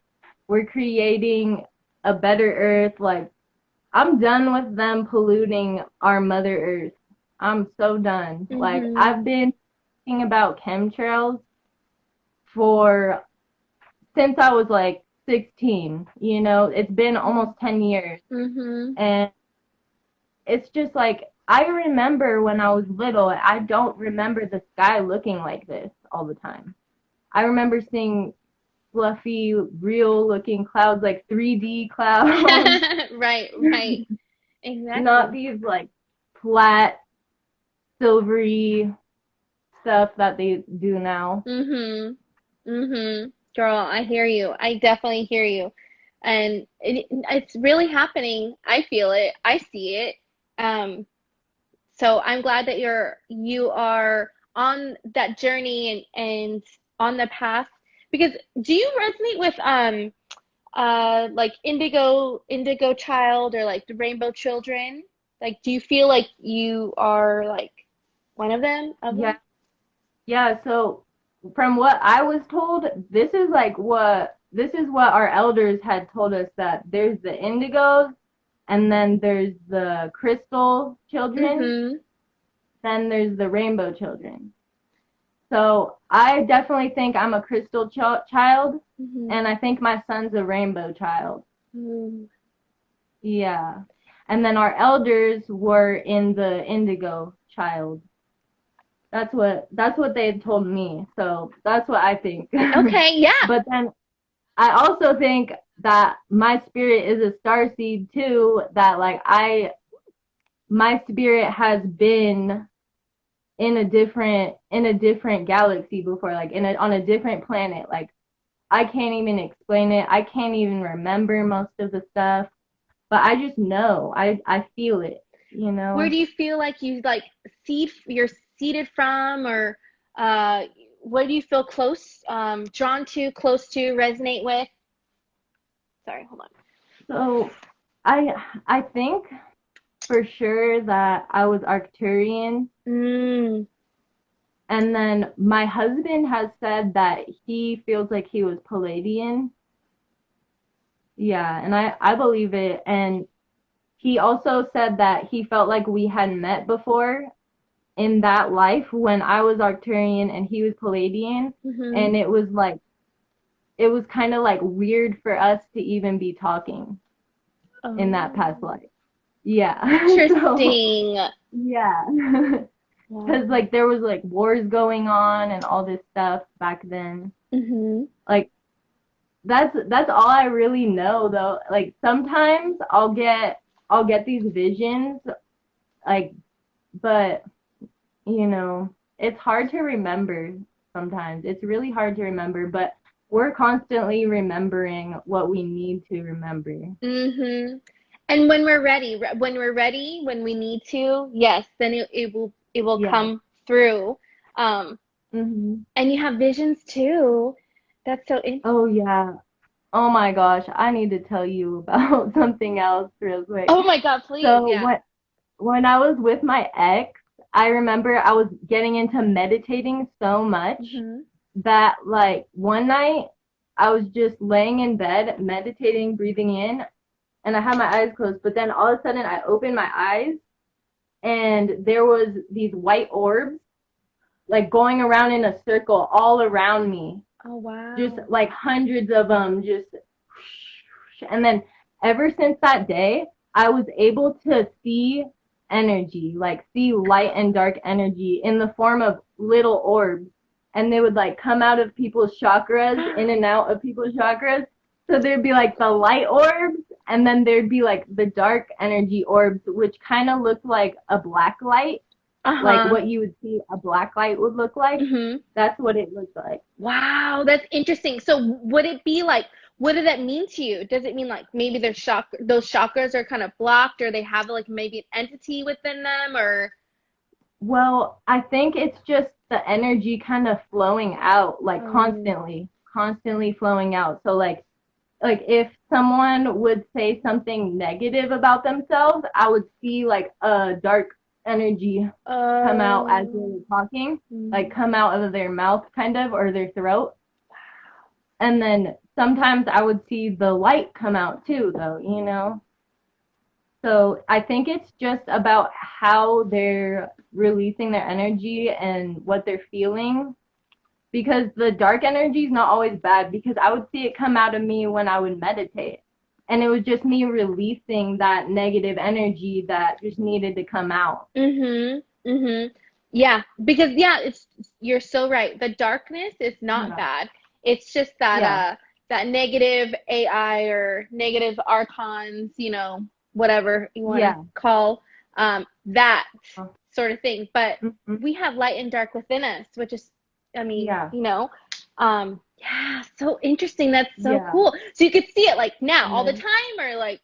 We're creating a better earth. Like, I'm done with them polluting our Mother Earth. I'm so done. Like, Mhm. I've been thinking about chemtrails for since I was like 16. It's been almost 10 years. Mhm. And it's just like, I remember when I was little, I don't remember the sky looking like this all the time. I remember seeing fluffy, real looking clouds, like 3D clouds, Right, right. not Exactly. these like flat, silvery stuff that they do now. Mhm. Mhm. Girl, I hear you. I definitely hear you. And it's really happening. I feel it. I see it. Um, so I'm glad that you are on that journey and on the path because do you resonate with like indigo child or like the rainbow children? Like do you feel like you are like one of them of Yeah, them? yeah. So from what I was told, this is what our elders had told us, that there's the indigos, and then there's the crystal children, Mm-hmm. then there's the rainbow children. So I definitely think I'm a crystal child, Mm-hmm. and I think my son's a rainbow child. Mm. Yeah. And then our elders were in the indigo child. That's what they had told me. So that's what I think. Okay, yeah. But then I also think that my spirit is a star seed too, that like my spirit has been in a different galaxy before, like on a different planet. Like, I can't even explain it. I can't even remember most of the stuff, but I just know. I feel it, you Where know? do you feel like you like you're seated from or where do you feel close, drawn to, close to, resonate with? Sorry, hold on. So I think for sure that I was Arcturian, Mm. and then my husband has said that he feels like he was Palladian. Yeah, and I believe it. And he also said that he felt like we had met before in that life when I was Arcturian and he was Palladian, Mm-hmm. and it was kind of like weird for us to even be talking in that past Oh, life. Yeah. So, interesting. yeah. Because Wow. like there was like wars going on and all this stuff back then. Mm-hmm. Like, that's all I really know though. Like, sometimes I'll get these visions, like, but it's hard to remember sometimes. It's really hard to remember, but we're constantly remembering what we need to remember. Mm-hmm. And when we're ready, when we need to, yes, then it will Yeah. come through. Um, Mhm. and you have visions too. That's so in. Oh yeah. Oh my gosh, I need to tell you about something else real quick. Oh my God, please, So yeah. when I was with my ex, I remember I was getting into meditating so much Mm-hmm. that like one night I was just laying in bed meditating, breathing in, and I had my eyes closed, but then all of a sudden I opened my eyes and there was these white orbs like going around in a circle all around me, Oh just wow. like hundreds of them, just. And then ever since that day, I was able to see energy, like see light and dark energy in the form of little orbs. And they would like come out of people's chakras, in and out of people's chakras. So there'd be like the light orbs, and then there'd be like the dark energy orbs, which kind of looked like a black light. like Uh-huh. what you would see a black light would look like. Hmm. That's what it looked like. Wow, that's interesting. So would it be like, what did that mean to you? Does it mean like maybe those chakras are kind of blocked, or they have like maybe an entity within them, or Well, I think it's just the energy kind of flowing out, like um, constantly flowing out. So like if someone would say something negative about themselves, I would see like a dark energy come out as they were talking, like mm, come out of their mouth kind of or their throat. And then sometimes I would see the light come out too, though, you know? So I think it's just about how they're releasing their energy and what they're feeling. Because the dark energy is not always bad, because I would see it come out of me when I would meditate. And it was just me releasing that negative energy that just needed to come out. mm-hmm, mm-hmm. Yeah, because yeah, it's you're so right. The darkness is not Yeah. bad. It's just that Yeah. that negative AI or negative archons, whatever you want to Yeah. call that sort of thing. But Mm-hmm. we have light and dark within us, which is, I mean, Yeah. yeah, so interesting. That's so Yeah. cool. So you could see it like now And all the then time, or like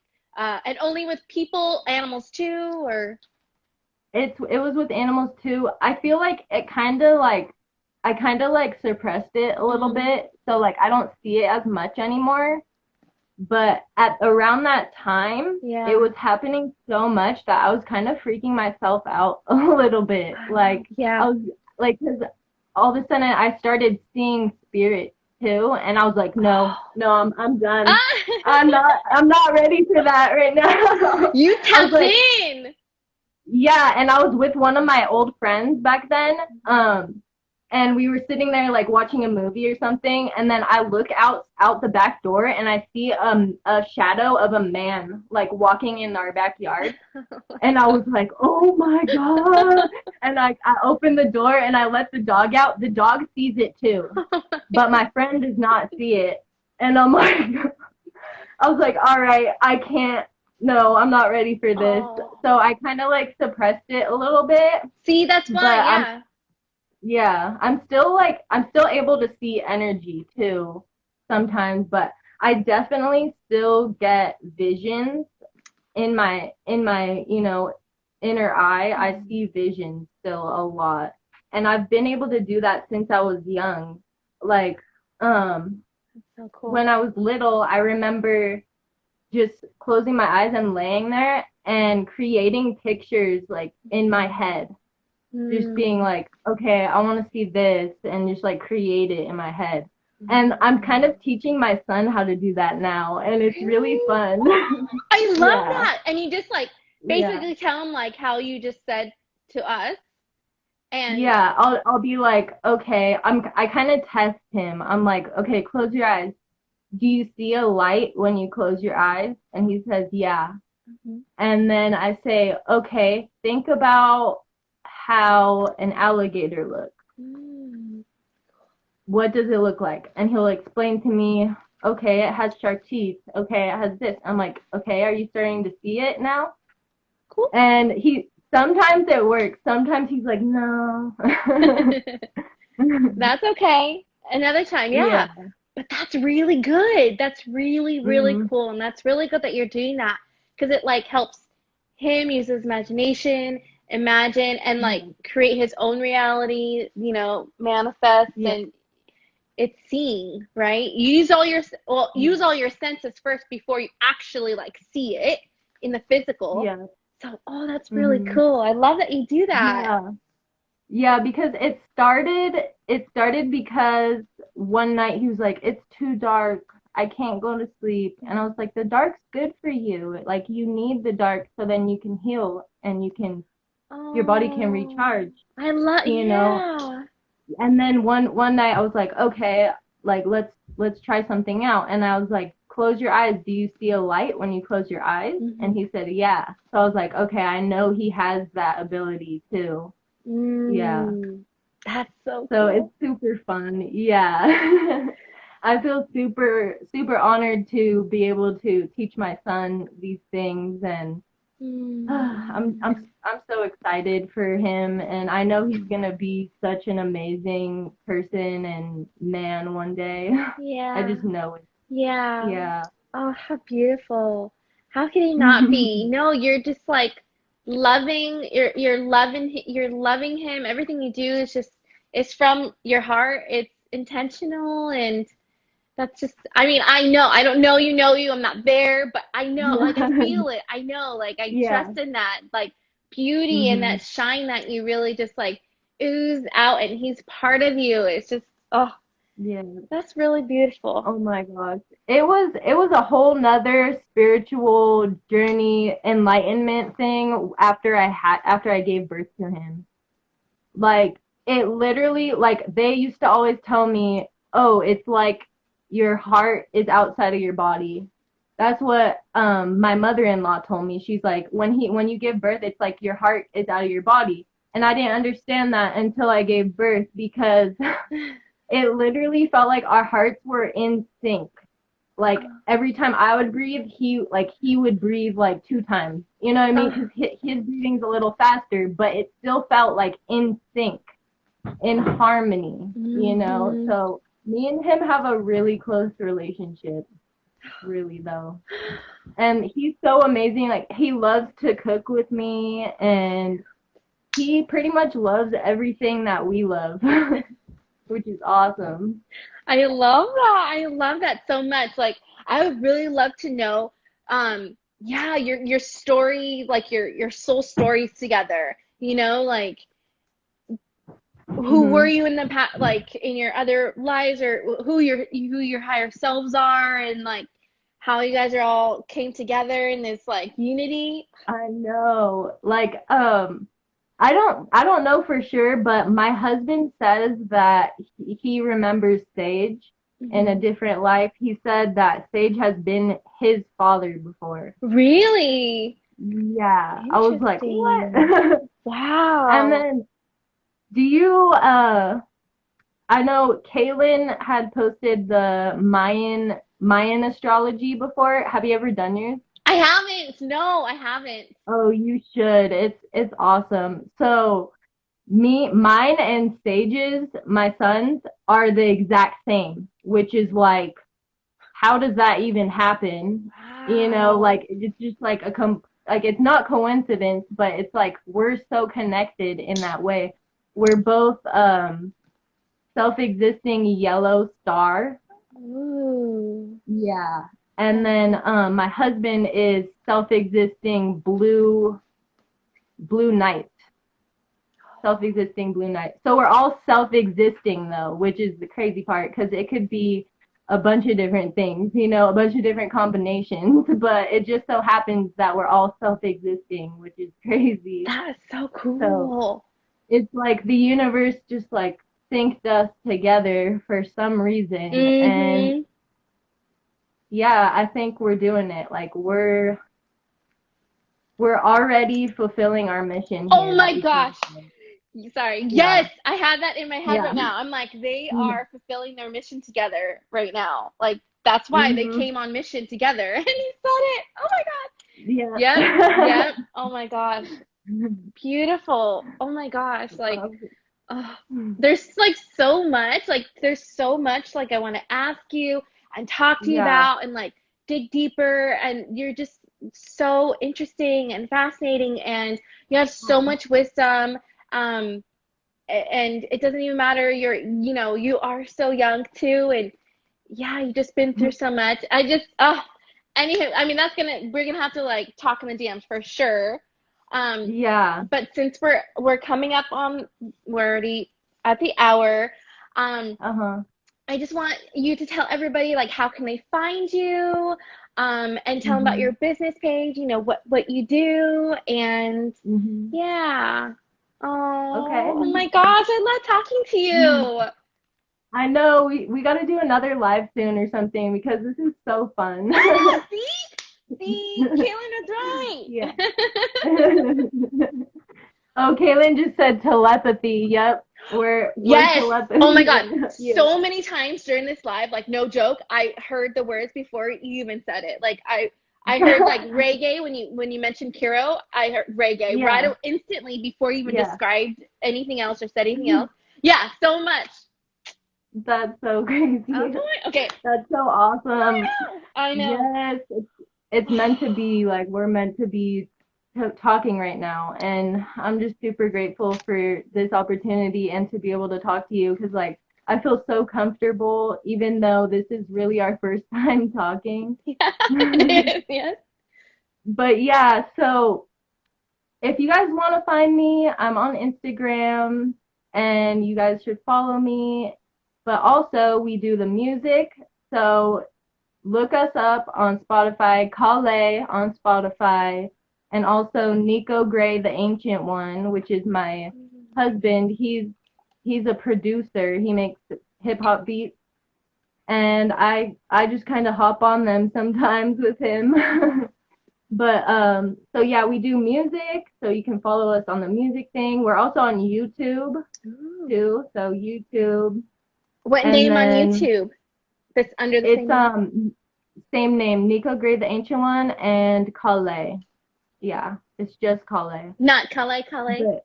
and only with people, animals too, or it was with animals too. I feel like it kind of like I kind of like suppressed it a little mm, bit, so like I don't see it as much anymore. But at around that time, it yeah. was happening so much that I was kind of freaking myself out a little bit. Like I Yeah. was like, 'cause all of a sudden I started seeing spirits too, and I was like, no, no, I'm done. Ah, I'm not ready for that right now. you I was tapped like, in. yeah, and I was with one of my old friends back then. And we were sitting there like watching a movie or something, and then I look out the back door and I see a shadow of a man like walking in our backyard. And I was like, "Oh my God." And I opened the door and I let the dog out. The dog sees it too, but my friend does not see it. And I'm like I was like, "All right, I can't. No, I'm not ready for this." Oh, So I kind of like suppressed it a little bit, see, that's why, but yeah. yeah, I'm still able to see energy too sometimes, but I definitely still get visions in my, inner eye. I see visions still a lot. And I've been able to do that since I was young. Like um So cool. when I was little, I remember just closing my eyes and laying there and creating pictures like in my head, just being Mm. like, okay, I want to see this, and just like create it in my head. And I'm kind of teaching my son how to do that now, and it's really Really? fun. I love Yeah, that. And you just like yeah, basically tell him like how you just said to us. And yeah. I'll be like, okay, I kind of test him. I'm like, okay, close your eyes. Do you see a light when you close your eyes? And he says, yeah. mhm. And then I say, okay, think about how an alligator looks. Mm. What does it look like? And he'll explain to me, okay, it has sharp teeth. Okay, it has this. I'm like, okay, are you starting to see it now? Cool. And sometimes it works. Sometimes he's like, no. That's okay. Another time, Yeah. yeah. But that's really good. That's really, really Hmm. cool. And that's really good that you're doing that because it like helps him use his imagination, imagine, and like create his own reality, manifest, Yeah. and it's seeing, right? You use all your use all your senses first before you actually like see it in the physical. Yeah. So, oh, that's really Hmm. cool. I love that you do that. Yeah. Yeah, because it started because one night he was like, "It's too dark. I can't go to sleep." And I was like, "The dark's good for you. Like you need the dark so then you can heal and your body can Oh, recharge, I love, you know." yeah. And then one night I was like, "Okay, like let's try something out." And I was like, "Close your eyes. Do you see a light when you close your eyes?" And Hmm. he said, "Yeah." So I was like, "Okay, I know he has that ability too." Yeah. Mm, that's so So it's cool. super fun. Yeah. I feel super, super honored to be able to teach my son these things. And I'm so excited for him, and I know he's gonna be such an amazing person and man one day. I Yeah. just know it. Yeah. Yeah. Oh, how beautiful. How can he not be? No, you're just like loving, you're loving him. Everything you do is just, it's from your heart. It's intentional, and that's just, I mean, I know, I don't know you, I'm not there, but I know, like, I feel it. I know, like, I Yeah. trust in that, like, beauty and Hmm. that shine that you really just, like, ooze out, and he's part of you. It's just, oh, Yeah. that's really beautiful. Oh my gosh. It was a whole nother spiritual journey enlightenment thing after I gave birth to him. Like it literally like they used to always tell me, "Oh, it's like your heart is outside of your body." That's what my mother-in-law told me. She's like, when you give birth, it's like your heart is out of your body." And I didn't understand that until I gave birth because it literally felt like our hearts were in sync. Like every time I would breathe, he would breathe like two times. You know what I mean? Oh, Because his breathing's a little faster, but it still felt like in sync, in harmony. You know. hmm. So me and him have a really close relationship, really though. And he's so amazing. Like he loves to cook with me, and he pretty much loves everything that we love, which is awesome. I love that. I love that so much. Like, I would really love to know, yeah, your story, like your soul stories together. Like who were Hmm. you in the past, like in your other lives, or who your higher selves are, and like how you guys are all came together in this like unity. I know. Like, I don't know for sure, but my husband says that he remembers Sage in a Hmm. different life. He said that Sage has been his father before. Really Yeah. I was like, interesting. what? And Wow. then do you I know Kaylyn had posted the Mayan astrology before. Have you ever done yours? I haven't. No, I haven't. Oh, you should. It's awesome. So mine and Sage's, my sons, are the exact same, which is like, how does that even happen? Wow. Like it's just like like it's not coincidence, but it's like we're so connected in that way. We're both self-existing yellow star. Ooh. Yeah. And That's then so my husband is self-existing blue knight. Self-existing blue knight. So we're all self-existing though, which is the crazy part because it could be a bunch of different things, a bunch of different combinations, but it just so happens that we're all self-existing, which is crazy. that is so So cool. it's like the universe just like synced us together for some reason. And Mm-hmm. yeah, I think we're doing it. Like we're already fulfilling our mission Oh here that my we came gosh. for. Sorry. Yeah. Yes, I have that in my head Yeah. right now. I'm like, they are fulfilling their mission together right now. Like, that's why they Mhm. came on mission together. And he said it. Oh my God. Yep. Yeah. Yep. Oh my gosh. Beautiful. Oh my gosh. Like, oh, there's so much like I want to ask you and talk to you Yeah. about and like dig deeper, and you're just so interesting and fascinating, and you have so Oh, much wisdom. um and it doesn't even matter, you are so young too, and yeah, you've just been through so much. I just anywho, I mean, we're gonna have to like talk in the DMs for sure. um yeah. but since we're coming up on, we're already at the hour. um Uh-huh. I just want you to tell everybody like how can they find you, and tell them about Mhm. your business page, what you do, and Mhm. yeah. Okay. Oh my gosh, I love talking to you. I know we got to do another live soon or something because this is so fun. See, Kaylin is right. Yeah. Oh, Kaylin just said telepathy. Yep. We're Yes. Oh my telepathy. God. Yeah. So many times during this live, like no joke, I heard the words before you even said it. Like I heard like reggae when you mentioned Kiro. I heard reggae Yeah, instantly before you even yeah. described anything else or said anything else. Yeah, so much. That's so crazy. Okay. That's so awesome. I know. Yes, it's meant to be. Like we're meant to be talking right now, and I'm just super grateful for this opportunity and to be able to talk to you because like I feel so comfortable, even though this is really our first time talking. Yeah, it is. Yes. But yeah, so if you guys want to find me, I'm on Instagram, and you guys should follow me. But also, we do the music, so look us up on Spotify, Caleh on Spotify, and also Nico Gray, the Ancient One, which is my husband. He's a producer. He makes hip hop beats, and I just kind of hop on them sometimes with him. But so yeah, we do music, so you can follow us on the music thing. We're also on YouTube Ooh. too, so YouTube, What and name on then YouTube? That's under the it's same name? same name, Nico Gray the Ancient One and Caleh. Yeah, it's just Caleh, Not Calais, Calais. but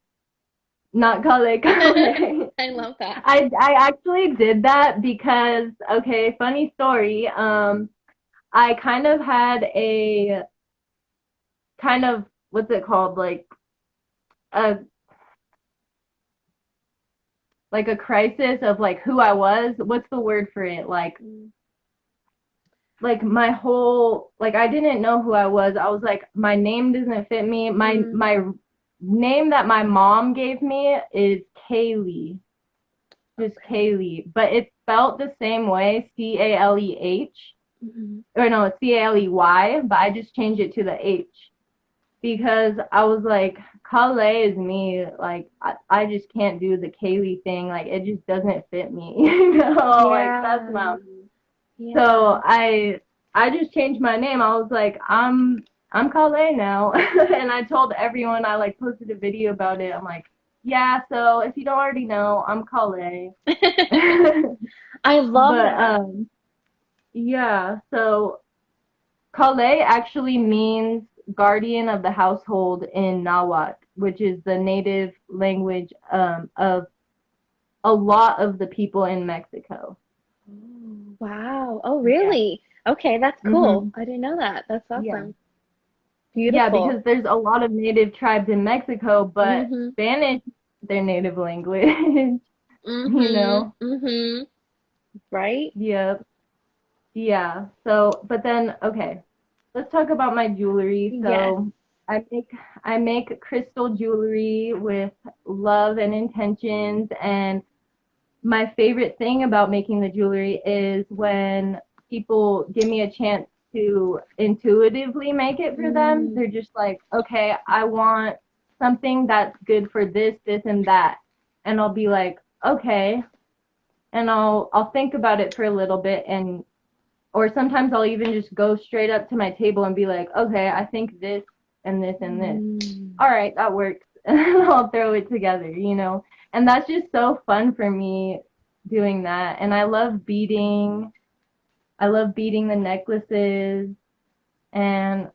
not Caleh Caleh. I love that. I actually did that because okay, funny story. I kind of had a kind of what's it called a like a crisis of like who I was. What's the word for it? Like my whole like I didn't know who I was. I was like my name doesn't fit me. My name that my mom gave me is Kaylee. Just Kaylee, but it's spelled the same way, Caleh, or no, it's Caley, but I just changed it to the H because I was like, Caleh is me. Like, I just can't do the Kaylee thing. Like, it just doesn't fit me. Like, that's my. Yeah. So I just changed my name. I was like, I'm Caleh now. And I told everyone, I like posted a video about it. I'm like, yeah, so if you don't already know, I'm Caleh. I love But that. yeah, so Caleh actually means guardian of the household in Nahuatl, which is the native language of a lot of the people in Mexico. Oh, wow. Oh, Yeah. really? Okay, that's cool. Mhm. I didn't know that. That's Yeah. awesome. Yeah, Beautiful. because there's a lot of native tribes in Mexico, but Mhm. Spanish is their native language, you Mhm. know? Mhm. Right? Yep. Yeah. So, but then, okay, let's talk about my jewelry. Yes. So, I make crystal jewelry with love and intentions, and my favorite thing about making the jewelry is when people give me a chance to intuitively make it for them. Mm. They're just like, okay, I want something that's good for this, this, and that. And I'll be like, okay. And I'll think about it for a little bit and or sometimes I'll even just go straight up to my table and be like, okay, I think this and this and this. Mm. All right, that works. And I'll throw it together, you know? And that's just so fun for me doing that. And I love beading. I love beading the necklaces. And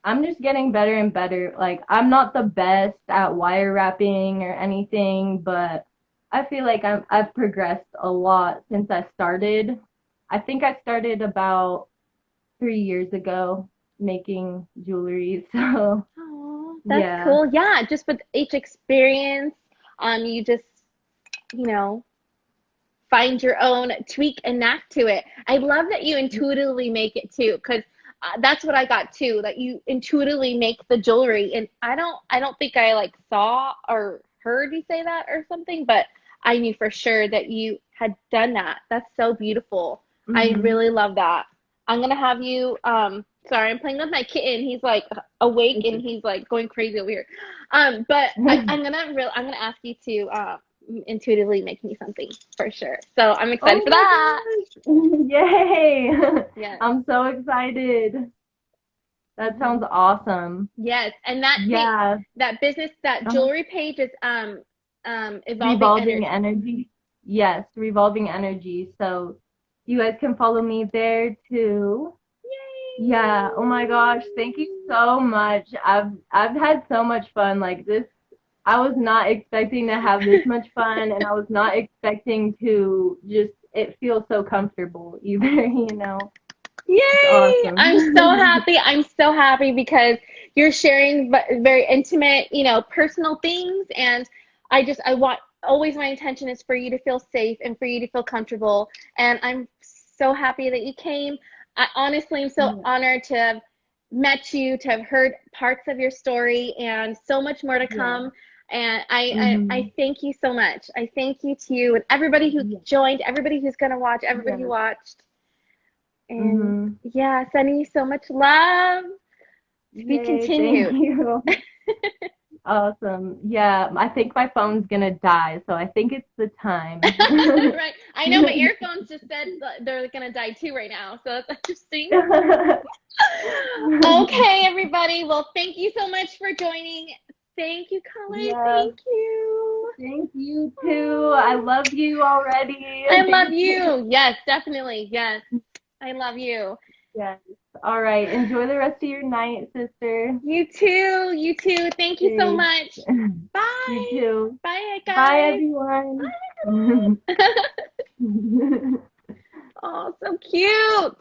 I'm just getting better and better. Like, I'm not the best at wire wrapping or anything, but I feel like I've progressed a lot since I started. I think I started about 3 years ago making jewelry. So Oh, that's yeah. cool. Yeah, just with each experience, you just, you know, find your own tweak and knack to it. I love that you intuitively make it too, because that's what I got too. That you intuitively make the jewelry, and I don't think I like saw or heard you say that or something, but I knew for sure that you had done that. That's so beautiful. I Hmm. really love that. I'm gonna have you. Sorry, I'm playing with my kitten. He's like awake and he's like going crazy over here. But I'm gonna ask you to intuitively make me something for sure. So I'm excited Oh for my that. gosh. Yay. Yes. I'm so excited. That Hmm. sounds awesome. Yes. And that thing, Yeah. that business, that Uh-huh. jewelry page is evolving Revolving energy. energy. Yes, revolving energy. So you guys can follow me there too. Yeah, oh my gosh, thank you so much. I've had so much fun. Like this, I was not expecting to have this much fun, and I was not expecting to just it feels so comfortable either, you know. It's Yay! I'm so awesome. happy. I'm so happy because you're sharing very intimate, personal things. And I want, always my intention is for you to feel safe and for you to feel comfortable. And I'm so happy that you came. I honestly am so Yeah, honored to have met you, to have heard parts of your story, and so much more to yeah. come. And I Mhm. thank you so much. I thank you to you and everybody who Yeah. joined, everybody who's going to watch, everybody who Yes. watched. And Mhm. yeah, sending you so much love to be Yay, thank continued. you. Awesome. Yeah, I think my phone's gonna die, so I think it's the time. Right. I know my earphones just said they're going to die too right now. So that's interesting. Okay, everybody. Well, thank you so much for joining. Thank you, Caleh. Yeah, Thank you. thank you too. I love you already. I love you. Yes, definitely. Yes. I love you. Yes. All right. Enjoy the rest of your night, sister. You too. You too. Thank you so Thanks. much. You Bye. too. Bye, Bye, guys. everyone. Bye, everyone. Oh, so cute.